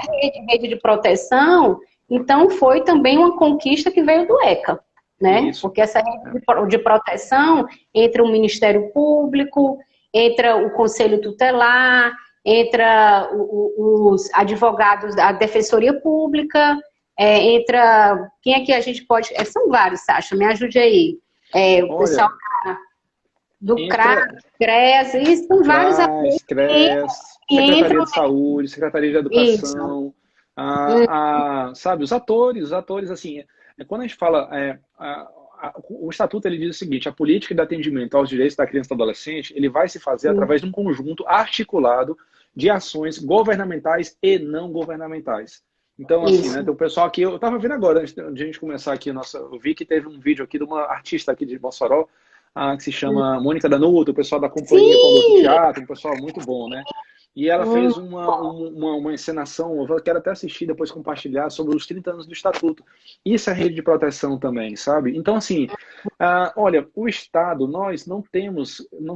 rede de proteção, então, foi também uma conquista que veio do ECA, né? Isso. Porque essa rede de proteção entra o Ministério Público, entra o Conselho Tutelar, entra os advogados da Defensoria Pública, entra... Quem é que a gente pode... são vários, Sacha, me ajude aí. O pessoal do CRAS, CREAS, isso são vários atores. CREAS, Secretaria de Saúde, Secretaria de Educação, sabe, os atores, assim, quando a gente fala... o Estatuto ele diz o seguinte: a política de atendimento aos direitos da criança e do adolescente ele vai se fazer através de um conjunto articulado de ações governamentais e não governamentais. Então, assim, né, tem o pessoal aqui, eu estava vendo agora, antes de a gente começar aqui, eu vi que teve um vídeo aqui de uma artista aqui de Mossoró, que se chama Mônica Danuto, o pessoal da Companhia Paulo do Teatro, um pessoal muito bom, né? E ela fez uma encenação, eu quero até assistir, depois compartilhar, sobre os 30 anos do Estatuto. Isso é rede de proteção também, sabe? Então, assim, olha, o Estado, nós não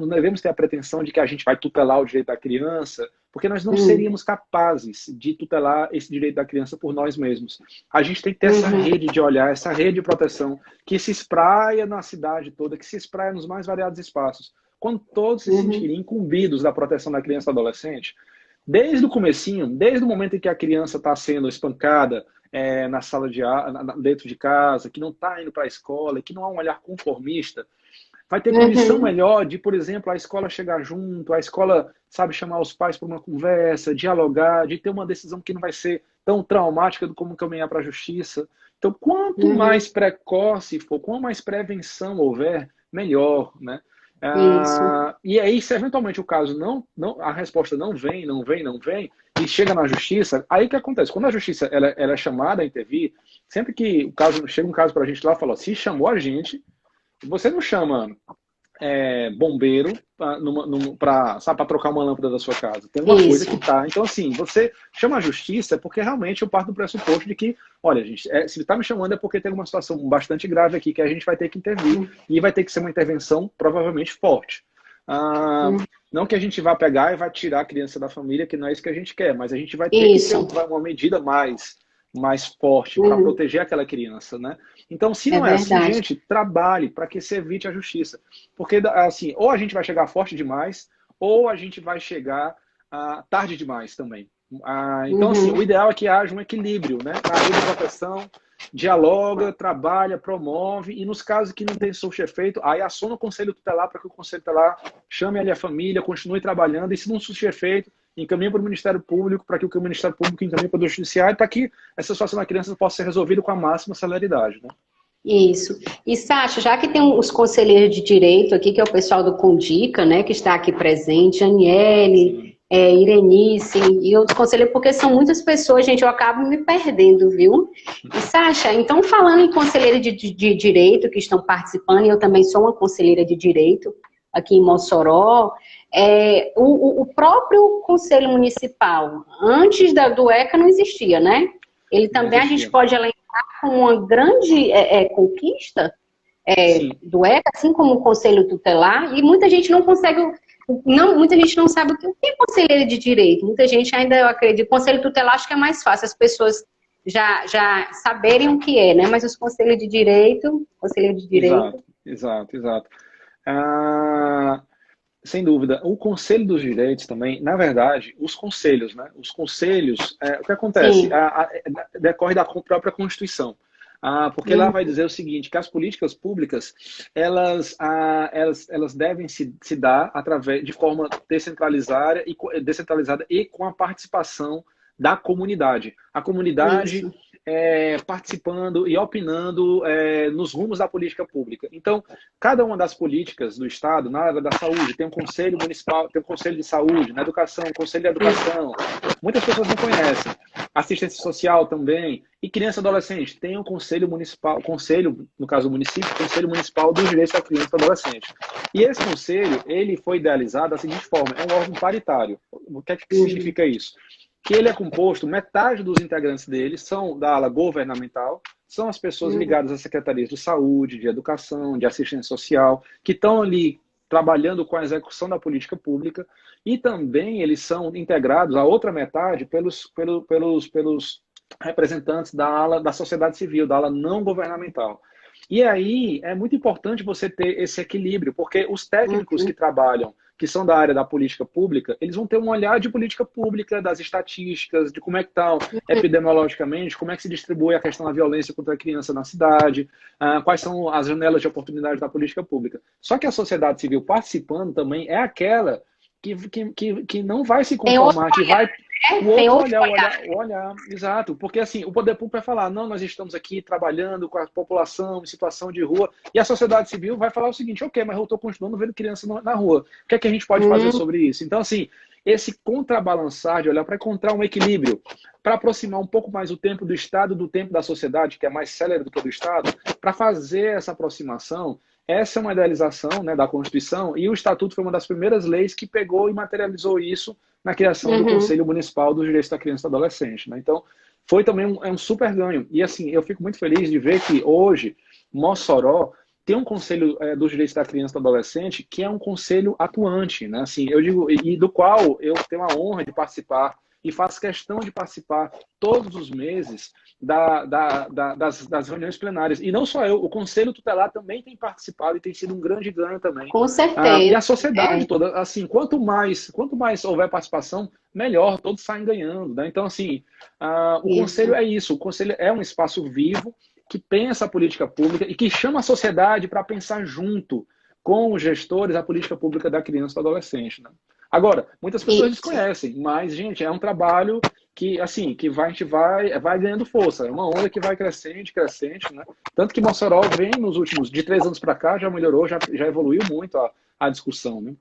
devemos ter a pretensão de que a gente vai tutelar o direito da criança, porque nós não seríamos capazes de tutelar esse direito da criança por nós mesmos. A gente tem que ter essa rede de olhar, essa rede de proteção, que se espraia na cidade toda, que se espraia nos mais variados espaços. Quando todos se sentirem incumbidos da proteção da criança e do adolescente, desde o comecinho, desde o momento em que a criança está sendo espancada na sala de aula, dentro de casa, que não está indo para a escola, que não há um olhar conformista, vai ter condição melhor de, por exemplo, a escola chegar junto, a escola, sabe, chamar os pais para uma conversa, dialogar, de ter uma decisão que não vai ser tão traumática como caminhar para a justiça. Então, quanto mais precoce for, quanto mais prevenção houver, melhor, né? Isso, E aí, se eventualmente o caso a resposta não vem, e chega na justiça, aí o que acontece? Quando a justiça ela é chamada a intervir, sempre que chega um caso para a gente lá, fala, se chamou a gente, você não chama bombeiro para trocar uma lâmpada da sua casa. Tem uma coisa que isso. tá. Então, assim, você chama a justiça porque realmente eu parto do pressuposto de que, olha, gente, se ele está me chamando é porque tem uma situação bastante grave aqui que a gente vai ter que intervir e vai ter que ser uma intervenção provavelmente forte. Ah, não que a gente vá pegar e vai tirar a criança da família, que não é isso que a gente quer, mas a gente vai ter que ter Isso. uma medida mais forte para Uhum. proteger aquela criança, né? Então, se É não é assim, verdade. gente, trabalhe para que se evite a justiça. Porque, assim, ou a gente vai chegar forte demais, ou a gente vai chegar tarde demais também. Então, assim, o Uhum. ideal é que haja um equilíbrio, né? A rede de proteção dialoga, trabalha, promove, e nos casos que não tem surte efeito, aí aciona o conselho tutelar para que o conselho tutelar chame ali a família, continue trabalhando, e se não surte efeito, encaminha para o Ministério Público, para que o Ministério Público encaminhe para o Judiciário, para que essa situação da criança possa ser resolvida com a máxima celeridade, né? Isso. E Sasha, já que tem os conselheiros de direito aqui, que é o pessoal do Condica, né, que está aqui presente, Sim. Aniele, Irenice e outros conselheiros, porque são muitas pessoas, gente, eu acabo me perdendo, viu? E Sasha, então falando em conselheiro de direito que estão participando, e eu também sou uma conselheira de direito aqui em Mossoró, o próprio Conselho Municipal, antes do ECA não existia, né? Ele Não também, a gente existia. pode como uma grande conquista Sim. do ECA, assim como o Conselho Tutelar, e muita gente não consegue, muita gente não sabe o que é conselheiro de direito. Muita gente ainda, eu acredito, Conselho Tutelar acho que é mais fácil, as pessoas já saberem o que é, né? Mas os conselheiro de direito. Exato, exato, exato. Ah, sem dúvida. O Conselho dos Direitos também, na verdade, os conselhos, né? Os conselhos, o que acontece? Sim. Decorre da própria Constituição. Porque lá Uhum. vai dizer o seguinte, que as políticas públicas, elas devem se dar através de forma descentralizada e com a participação da comunidade. A comunidade Isso. participando e opinando nos rumos da política pública. Então, cada uma das políticas do Estado, na área da saúde, tem um conselho municipal, tem um conselho de saúde, na educação, um conselho de educação. Muitas pessoas não conhecem. Assistência social também. E criança e adolescente, tem um conselho municipal, conselho, no caso do município, conselho municipal dos direitos da criança e do adolescente. E esse conselho, ele foi idealizado da seguinte forma, é um órgão paritário. O que é que Uhum. significa isso? Que ele é composto, metade dos integrantes dele são da ala governamental, são as pessoas Uhum. ligadas às secretarias de saúde, de educação, de assistência social, que estão ali trabalhando com a execução da política pública, e também eles são integrados, a outra metade, pelos representantes da ala da sociedade civil, da ala não governamental. E aí é muito importante você ter esse equilíbrio, porque os técnicos que Uhum. trabalham, que são da área da política pública, eles vão ter um olhar de política pública, das estatísticas, de como é que está epidemiologicamente, como é que se distribui a questão da violência contra a criança na cidade, quais são as janelas de oportunidade da política pública. Só que a sociedade civil participando também é aquela que não vai se Tem outro, conformar, que vai o tem outro outro olhar, olhar. o olhar, exato. Porque assim, o poder público vai falar, não, nós estamos aqui trabalhando com a população em situação de rua, e a sociedade civil vai falar o seguinte, ok, mas eu estou continuando vendo criança na rua. O que é que a gente pode fazer Uhum. sobre isso? Então, assim, esse contrabalançar de olhar para encontrar um equilíbrio, para aproximar um pouco mais o tempo do Estado do tempo da sociedade, que é mais célere do que o do Estado, para fazer essa aproximação. Essa é uma idealização, né, da Constituição, e o Estatuto foi uma das primeiras leis que pegou e materializou isso na criação do Uhum. Conselho Municipal dos Direitos da Criança e do Adolescente. Né? Então, foi também um super ganho. E assim, eu fico muito feliz de ver que hoje, Mossoró tem um Conselho dos Direitos da Criança e do Adolescente que é um conselho atuante, né? Assim, eu digo, e do qual eu tenho a honra de participar e faço questão de participar todos os meses das reuniões plenárias. E não só eu, o Conselho Tutelar também tem participado e tem sido um grande ganho também. Com E certeza. a sociedade toda, assim, quanto mais houver participação, melhor, todos saem ganhando. Né? Então, assim, o Conselho Isso. é isso, o Conselho é um espaço vivo que pensa a política pública e que chama a sociedade para pensar junto com os gestores a política pública da criança e do adolescente. Né? Agora, muitas pessoas Isso. desconhecem, mas, gente, é um trabalho que, assim, a gente vai ganhando força. É uma onda que vai crescente, crescente, né? Tanto que Mossoró vem nos últimos, de 3 anos para cá, já melhorou, já evoluiu muito a discussão, né?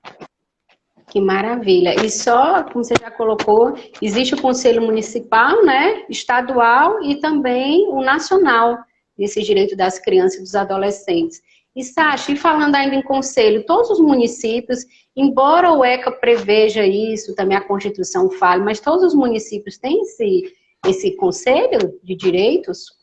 Que maravilha. E só, como você já colocou, existe o Conselho Municipal, né, estadual e também o nacional, desse direito das crianças e dos adolescentes. E, Sacha, e falando ainda em conselho, todos os municípios, embora o ECA preveja isso, também a Constituição fale, mas todos os municípios têm esse conselho de direitos?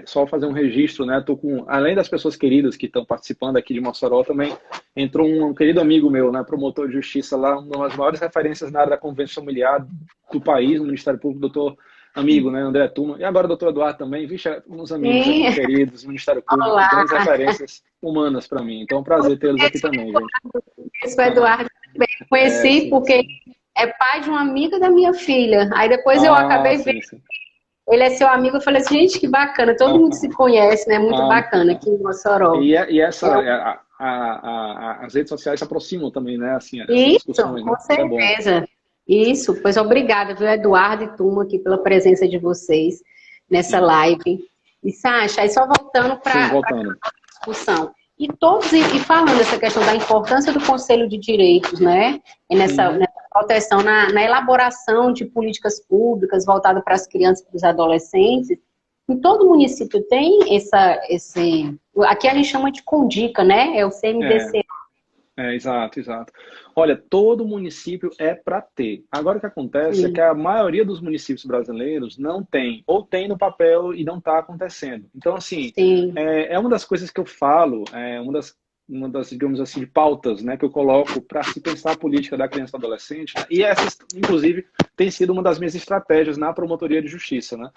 Só fazer um registro, né? Tô com, além das pessoas queridas que estão participando aqui de Mossoró, também entrou um querido amigo meu, né? Promotor de justiça lá, uma das maiores referências na área da convivência familiar do país, no Ministério Público, doutor amigo, né? André Tuma. E agora o doutor Eduardo também, vixe, uns amigos aqui queridos, Ministério Público, Olá. grandes referências humanas para mim. Então é um prazer tê-los aqui também, gente. Esse o Eduardo também conheci porque é pai de uma amiga da minha filha. Aí depois eu acabei vendo. Sim. Ele é seu amigo, eu falei assim, gente, que bacana, todo mundo se conhece, né? Muito bacana aqui em Mossoró. E as redes sociais se aproximam também, né? Assim, isso, com certeza. Isso, pois obrigada, viu, Eduardo e Tuma, aqui pela presença de vocês nessa live. E, Sacha, aí só voltando para a discussão. E falando essa questão da importância do Conselho de Direitos, né? Nessa proteção, na elaboração de políticas públicas voltadas para as crianças e para os adolescentes, em todo município tem esse... Aqui a gente chama de CONDICA, né? É o CMDC. Exato. Olha, todo município é para ter. Agora o que acontece é que a maioria dos municípios brasileiros não tem, ou tem no papel e não está acontecendo. Então, assim, é uma das coisas que eu falo, uma das, digamos assim, de pautas, né, que eu coloco para se pensar a política da criança e do adolescente, né? E essa, inclusive, tem sido uma das minhas estratégias na promotoria de justiça, né?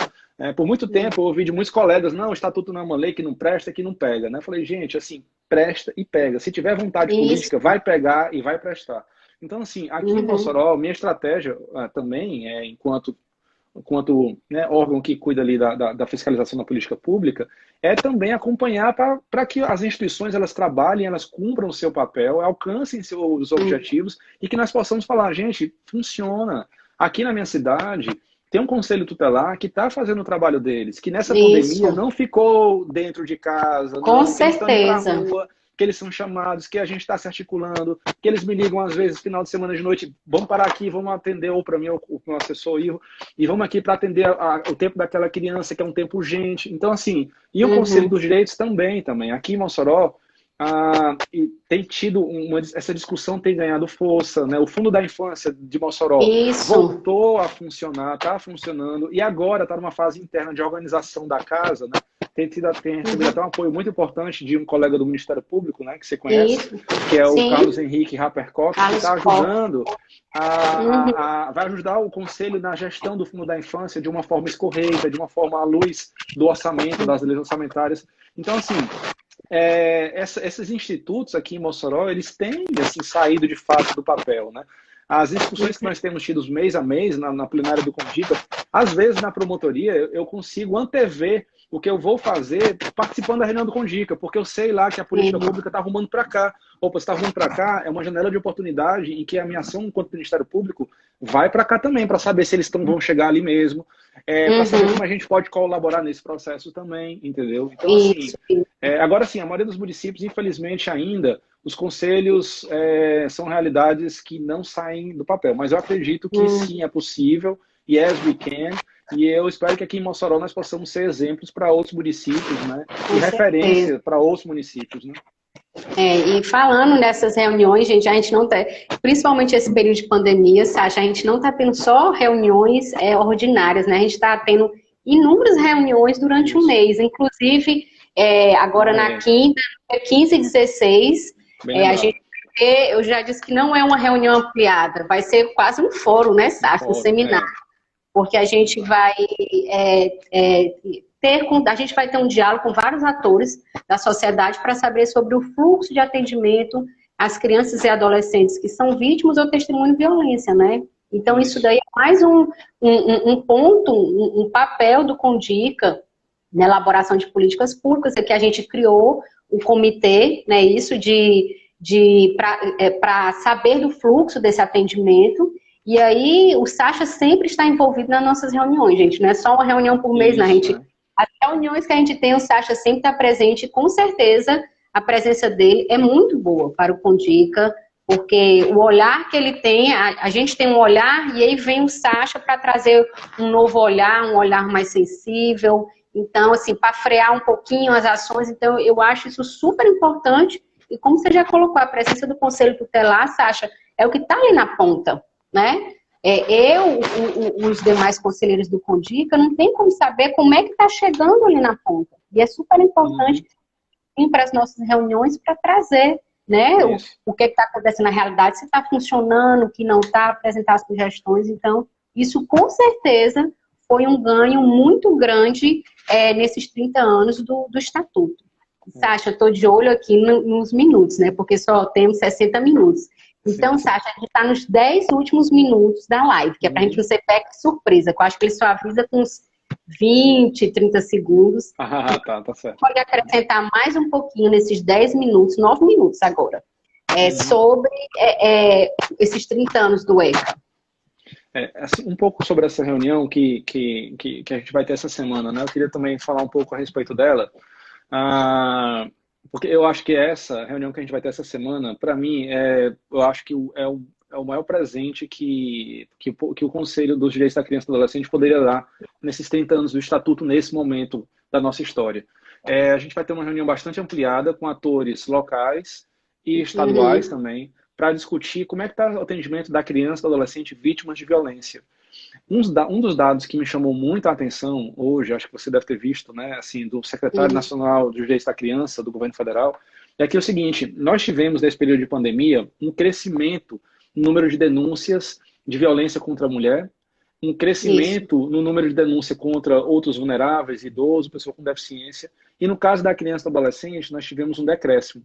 Por muito tempo eu ouvi de muitos colegas, não, o estatuto não é uma lei que não presta, que não pega, né? Eu falei, gente, assim, presta e pega. Se tiver vontade política, vai pegar e vai prestar. Então, assim, aqui em Mossoró, minha estratégia também, enquanto né, órgão que cuida ali da fiscalização da política pública, é também acompanhar para que as instituições elas trabalhem, elas cumpram o seu papel, alcancem seus objetivos e que nós possamos falar, gente, funciona. Aqui na minha cidade tem um conselho tutelar que está fazendo o trabalho deles, que nessa pandemia não ficou dentro de casa, com certeza. Rua, que eles são chamados, que a gente está se articulando, que eles me ligam às vezes final de semana de noite, vamos parar aqui, vamos atender, ou para mim, ou o meu assessor Ivo, e vamos aqui para atender o tempo daquela criança, que é um tempo urgente. Então, assim, e o Conselho dos Direitos também. Aqui em Mossoró, e tem tido essa discussão tem ganhado força, né? O Fundo da Infância de Mossoró voltou a funcionar, está funcionando, e agora está numa fase interna de organização da casa, né? Tem recebido até um apoio muito importante de um colega do Ministério Público, né, que você conhece, que é o Carlos Henrique Rappercock, que está ajudando vai ajudar o Conselho na gestão do Fundo da Infância de uma forma escorreita, de uma forma à luz do orçamento, das leis orçamentárias. Então, assim, esses institutos aqui em Mossoró, eles têm assim, saído de fato do papel, né? As discussões que nós temos tido mês a mês na plenária do CONDICA, às vezes na promotoria eu consigo antever o que eu vou fazer participando da reunião do CONDICA, porque eu sei lá que a política pública está arrumando para cá. Opa, se está arrumando para cá, é uma janela de oportunidade em que a minha ação enquanto Ministério Público vai para cá também, para saber se eles vão chegar ali mesmo, para saber como a gente pode colaborar nesse processo também, entendeu? Então, assim, agora sim, a maioria dos municípios, infelizmente ainda, os conselhos são realidades que não saem do papel, mas eu acredito que sim, é possível, yes we can, e eu espero que aqui em Mossoró nós possamos ser exemplos para outros municípios, né? E referência para outros municípios, né? E falando nessas reuniões, gente, a gente não tá, principalmente esse período de pandemia, Sacha, a gente não está tendo só reuniões ordinárias, né? A gente está tendo inúmeras reuniões durante um mês, inclusive agora na quinta, 15 e 16, a gente eu já disse que não é uma reunião ampliada, vai ser quase um fórum, né, Sacha, um seminário, porque a gente vai a gente vai ter um diálogo com vários atores da sociedade para saber sobre o fluxo de atendimento às crianças e adolescentes que são vítimas ou testemunho de violência, né? Então, isso daí é mais um ponto, um papel do CONDICA na elaboração de políticas públicas, que a gente criou um comitê, né, para saber do fluxo desse atendimento. E aí, o Sacha sempre está envolvido nas nossas reuniões, gente. Não é só uma reunião por mês, não. As reuniões que a gente tem, o Sacha sempre está presente. E, com certeza, a presença dele é muito boa para o CONDICA, Porque o olhar que ele tem, a gente tem um olhar e aí vem o Sacha para trazer um novo olhar, um olhar mais sensível. Então, assim, para frear um pouquinho as ações, então eu acho isso super importante. E como você já colocou, a presença do Conselho Tutelar, Sacha, é o que está ali na ponta, né? Os demais conselheiros do Condica, não tem como saber como é que está chegando ali na ponta. E é super importante vir para as nossas reuniões para trazer, né, o que está acontecendo na realidade, se está funcionando, o que não está, apresentar sugestões. Então, isso com certeza foi um ganho muito grande nesses 30 anos do Estatuto. Sacha, eu estou de olho aqui nos minutos, né, porque só temos 60 minutos. Então, Sacha, a gente está nos 10 últimos minutos da live, que é para a gente não ser pego de surpresa, que eu acho que ele só avisa com uns 20, 30 segundos. Tá certo. Pode acrescentar mais um pouquinho nesses 10 minutos, 9 minutos agora, sobre esses 30 anos do ECA. Assim, um pouco sobre essa reunião que a gente vai ter essa semana, né? Eu queria também falar um pouco a respeito dela, porque eu acho que essa reunião que a gente vai ter essa semana, para mim, eu acho que é o maior presente que o Conselho dos Direitos da Criança e do Adolescente poderia dar nesses 30 anos do Estatuto, nesse momento da nossa história. A gente vai ter uma reunião bastante ampliada com atores locais e estaduais também, para discutir como é que está o atendimento da criança e do adolescente vítimas de violência. Um dos dados que me chamou muito a atenção hoje, acho que você deve ter visto, né, assim, do Secretário Nacional dos Direitos da Criança do Governo Federal, é que é o seguinte: nós tivemos nesse período de pandemia um crescimento no número de denúncias de violência contra a mulher, um crescimento no número de denúncia contra outros vulneráveis, idosos, pessoas com deficiência, e no caso da criança e do adolescente, nós tivemos um decréscimo.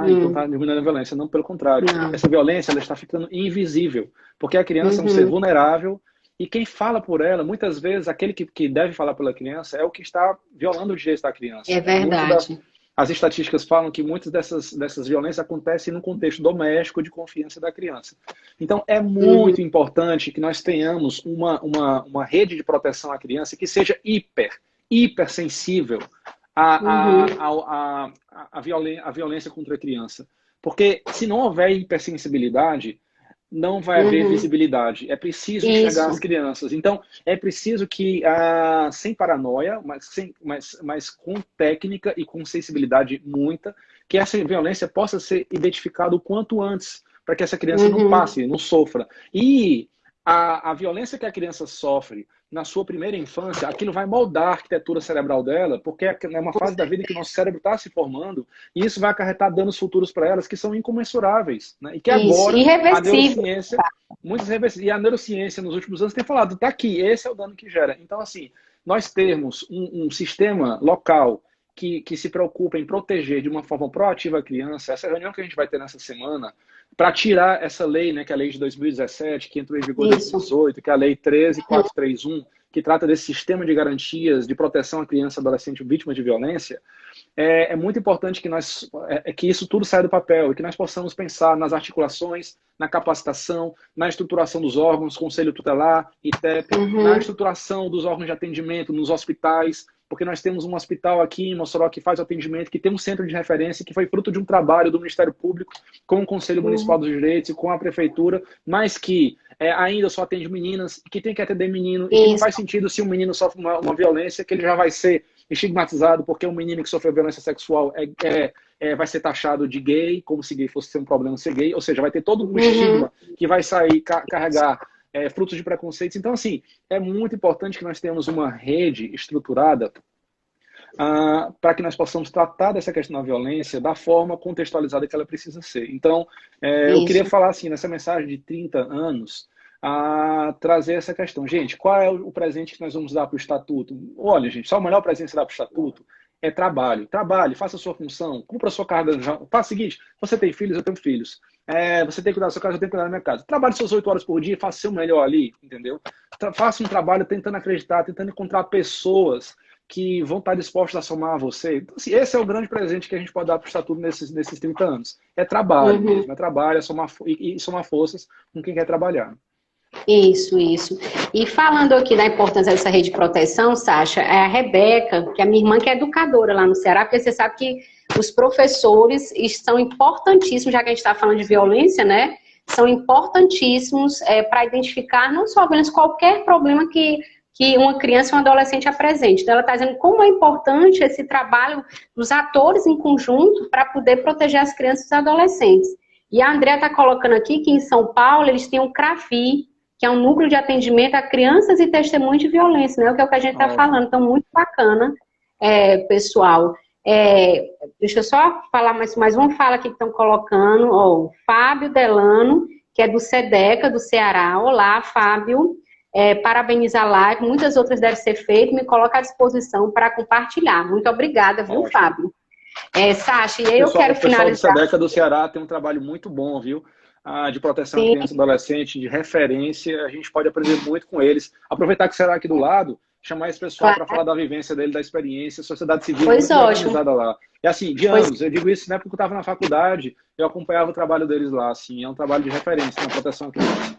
Então está diminuindo a violência. Não, pelo contrário. Essa violência ela está ficando invisível, porque a criança é um ser vulnerável e quem fala por ela, muitas vezes, aquele que deve falar pela criança é o que está violando o direito da criança. É verdade. As estatísticas falam que muitas dessas violências acontecem no contexto doméstico de confiança da criança. Então, é muito importante que nós tenhamos uma rede de proteção à criança que seja hiper sensível a violência contra a criança. Porque se não houver hipersensibilidade, não vai haver visibilidade. É preciso enxergar as crianças. Então, é preciso que, sem paranoia, mas com técnica e com sensibilidade muita, que essa violência possa ser identificada o quanto antes, para que essa criança não passe, não sofra. E a violência que a criança sofre na sua primeira infância, aquilo vai moldar a arquitetura cerebral dela, porque é uma fase da vida em que o nosso cérebro está se formando, e isso vai acarretar danos futuros para elas que são incomensuráveis, né? E que agora a neurociência, e a neurociência nos últimos anos tem falado, tá aqui, esse é o dano que gera. Então, assim, nós termos um sistema local que se preocupa em proteger de uma forma proativa a criança, essa reunião que a gente vai ter nessa semana, para tirar essa lei, né, que é a lei de 2017, que entrou em vigor em 2018, que é a lei 13.431, que trata desse sistema de garantias de proteção à criança e adolescente vítima de violência, é muito importante que isso tudo saia do papel e que nós possamos pensar nas articulações, na capacitação, na estruturação dos órgãos, Conselho Tutelar, ITEP, na estruturação dos órgãos de atendimento nos hospitais, porque nós temos um hospital aqui em Mossoró que faz o atendimento, que tem um centro de referência, que foi fruto de um trabalho do Ministério Público com o Conselho Municipal dos Direitos e com a Prefeitura, mas que ainda só atende meninas, que tem que atender menino, e que não faz sentido se um menino sofre uma violência, que ele já vai ser estigmatizado, porque um menino que sofreu violência sexual vai ser taxado de gay, como se gay fosse ser um problema ser gay, ou seja, vai ter todo um estigma que vai sair, carregar frutos de preconceitos. Então, assim, é muito importante que nós tenhamos uma rede estruturada para que nós possamos tratar dessa questão da violência da forma contextualizada que ela precisa ser. Então, eu queria falar assim, nessa mensagem de 30 anos, trazer essa questão. Gente, qual é o presente que nós vamos dar para o Estatuto? Olha, gente, só o melhor presente que você dá para o Estatuto é trabalho. Trabalhe, faça a sua função, cumpra a sua carga. Faça o seguinte, você tem filhos, eu tenho filhos. Você tem que cuidar da sua casa, eu tenho que cuidar da minha casa. Trabalhe suas 8 horas por dia, faça o seu melhor ali, entendeu? Faça um trabalho tentando acreditar, tentando encontrar pessoas que vão estar dispostas a somar a você. Então, assim, esse é o grande presente que a gente pode dar para o Estatuto nesses 30 anos. É trabalho mesmo, é trabalho, somar forças com quem quer trabalhar. Isso. E falando aqui da importância dessa rede de proteção, Sacha, é a Rebeca, que é a minha irmã, que é educadora lá no Ceará, porque você sabe que os professores são importantíssimos, já que a gente está falando de violência, né? São importantíssimos para identificar não só a violência, qualquer problema que uma criança ou um adolescente apresente. Então, ela está dizendo como é importante esse trabalho dos atores em conjunto para poder proteger as crianças e os adolescentes. E a Andrea está colocando aqui que em São Paulo eles têm um CRAVI, que é um núcleo de atendimento a crianças e testemunhos de violência, né? Que é o que a gente está falando. Então, muito bacana, pessoal. Deixa eu só falar mais uma fala aqui que estão colocando. O Fábio Delano, que é do SEDECA, do Ceará. Olá, Fábio. Parabeniza a live. Muitas outras devem ser feitas. Me coloca à disposição para compartilhar. Muito obrigada, viu, Ótimo. Fábio? Sasha, e aí eu quero finalizar. O pessoal do SEDECA do Ceará tem um trabalho muito bom, viu? De proteção à criança e adolescente, de referência, a gente pode aprender muito com eles. Aproveitar que o Ceará aqui do lado, chamar esse pessoal para falar da vivência dele, da experiência, a sociedade civil muito organizada lá. E assim, de anos, eu digo isso, né, porque eu estava na faculdade, eu acompanhava o trabalho deles lá, assim, é um trabalho de referência na proteção à criança.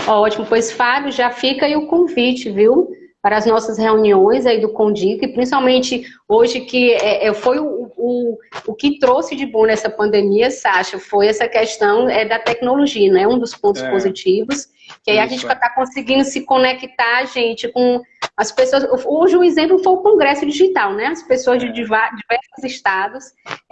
Ótimo, pois Fábio, já fica aí o convite, viu? Para as nossas reuniões aí do Condica, e principalmente hoje que foi o que trouxe de bom nessa pandemia, Sasha, foi essa questão da tecnologia, né? Um dos pontos positivos, que aí a gente está conseguindo se conectar, gente, com as pessoas. Hoje o exemplo foi o Congresso Digital, né? As pessoas de diversos estados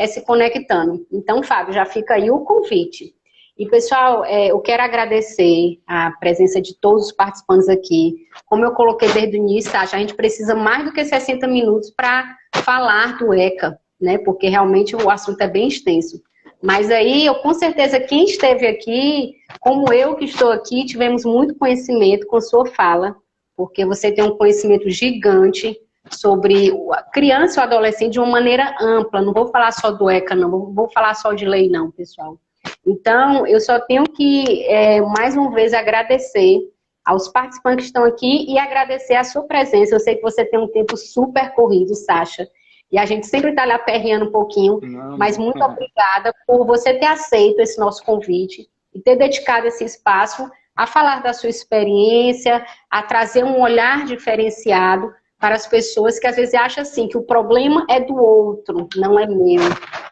se conectando. Então, Fábio, já fica aí o convite. E, pessoal, eu quero agradecer a presença de todos os participantes aqui. Como eu coloquei desde o início, Sasha, a gente precisa mais do que 60 minutos para falar do ECA, né? Porque realmente o assunto é bem extenso. Mas aí, com certeza, quem esteve aqui, como eu que estou aqui, tivemos muito conhecimento com sua fala, porque você tem um conhecimento gigante sobre a criança e o adolescente de uma maneira ampla. Não vou falar só do ECA, não. Vou falar só de lei, não, pessoal. Então, eu só tenho que, mais uma vez, agradecer aos participantes que estão aqui e agradecer a sua presença. Eu sei que você tem um tempo super corrido, Sasha, e a gente sempre está lhe aperreando um pouquinho, mas muito obrigada por você ter aceito esse nosso convite e ter dedicado esse espaço a falar da sua experiência, a trazer um olhar diferenciado para as pessoas que às vezes acham assim, que o problema é do outro, não é meu,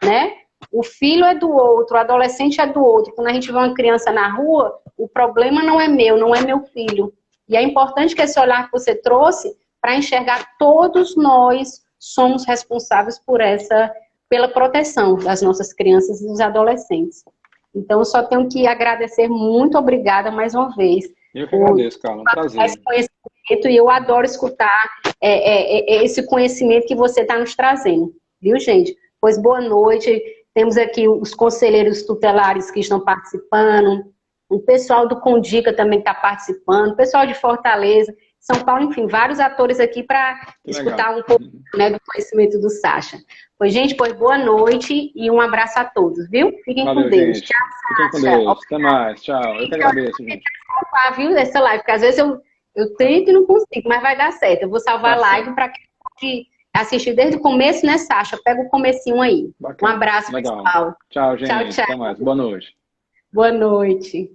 né? O filho é do outro, o adolescente é do outro. Quando a gente vê uma criança na rua, o problema não é meu, não é meu filho. E é importante que esse olhar que você trouxe para enxergar todos nós somos responsáveis pela proteção das nossas crianças e dos adolescentes. Então, eu só tenho que agradecer, muito obrigada mais uma vez. Eu que agradeço, Carla, um prazer. Esse conhecimento, e eu adoro escutar esse conhecimento que você está nos trazendo. Viu, gente? Pois boa noite. Temos aqui os conselheiros tutelares que estão participando, o pessoal do Condica também está participando, o pessoal de Fortaleza, São Paulo, enfim, vários atores aqui para escutar um pouco, né, do conhecimento do Sasha. Pois, gente, boa noite e um abraço a todos, viu? Fiquem com Deus. Gente. Tchau, Sasha. Fiquem com Deus. Até mais. Tchau. Eu que agradeço, gente. Viu, essa live, porque às vezes eu tento e não consigo, mas vai dar certo. Eu vou salvar a live para quem pode assistir desde o começo, né, Sasha? Pega o comecinho aí. Bacana. Um abraço, pessoal. Tchau, gente. Tchau. Até mais. Boa noite. Boa noite.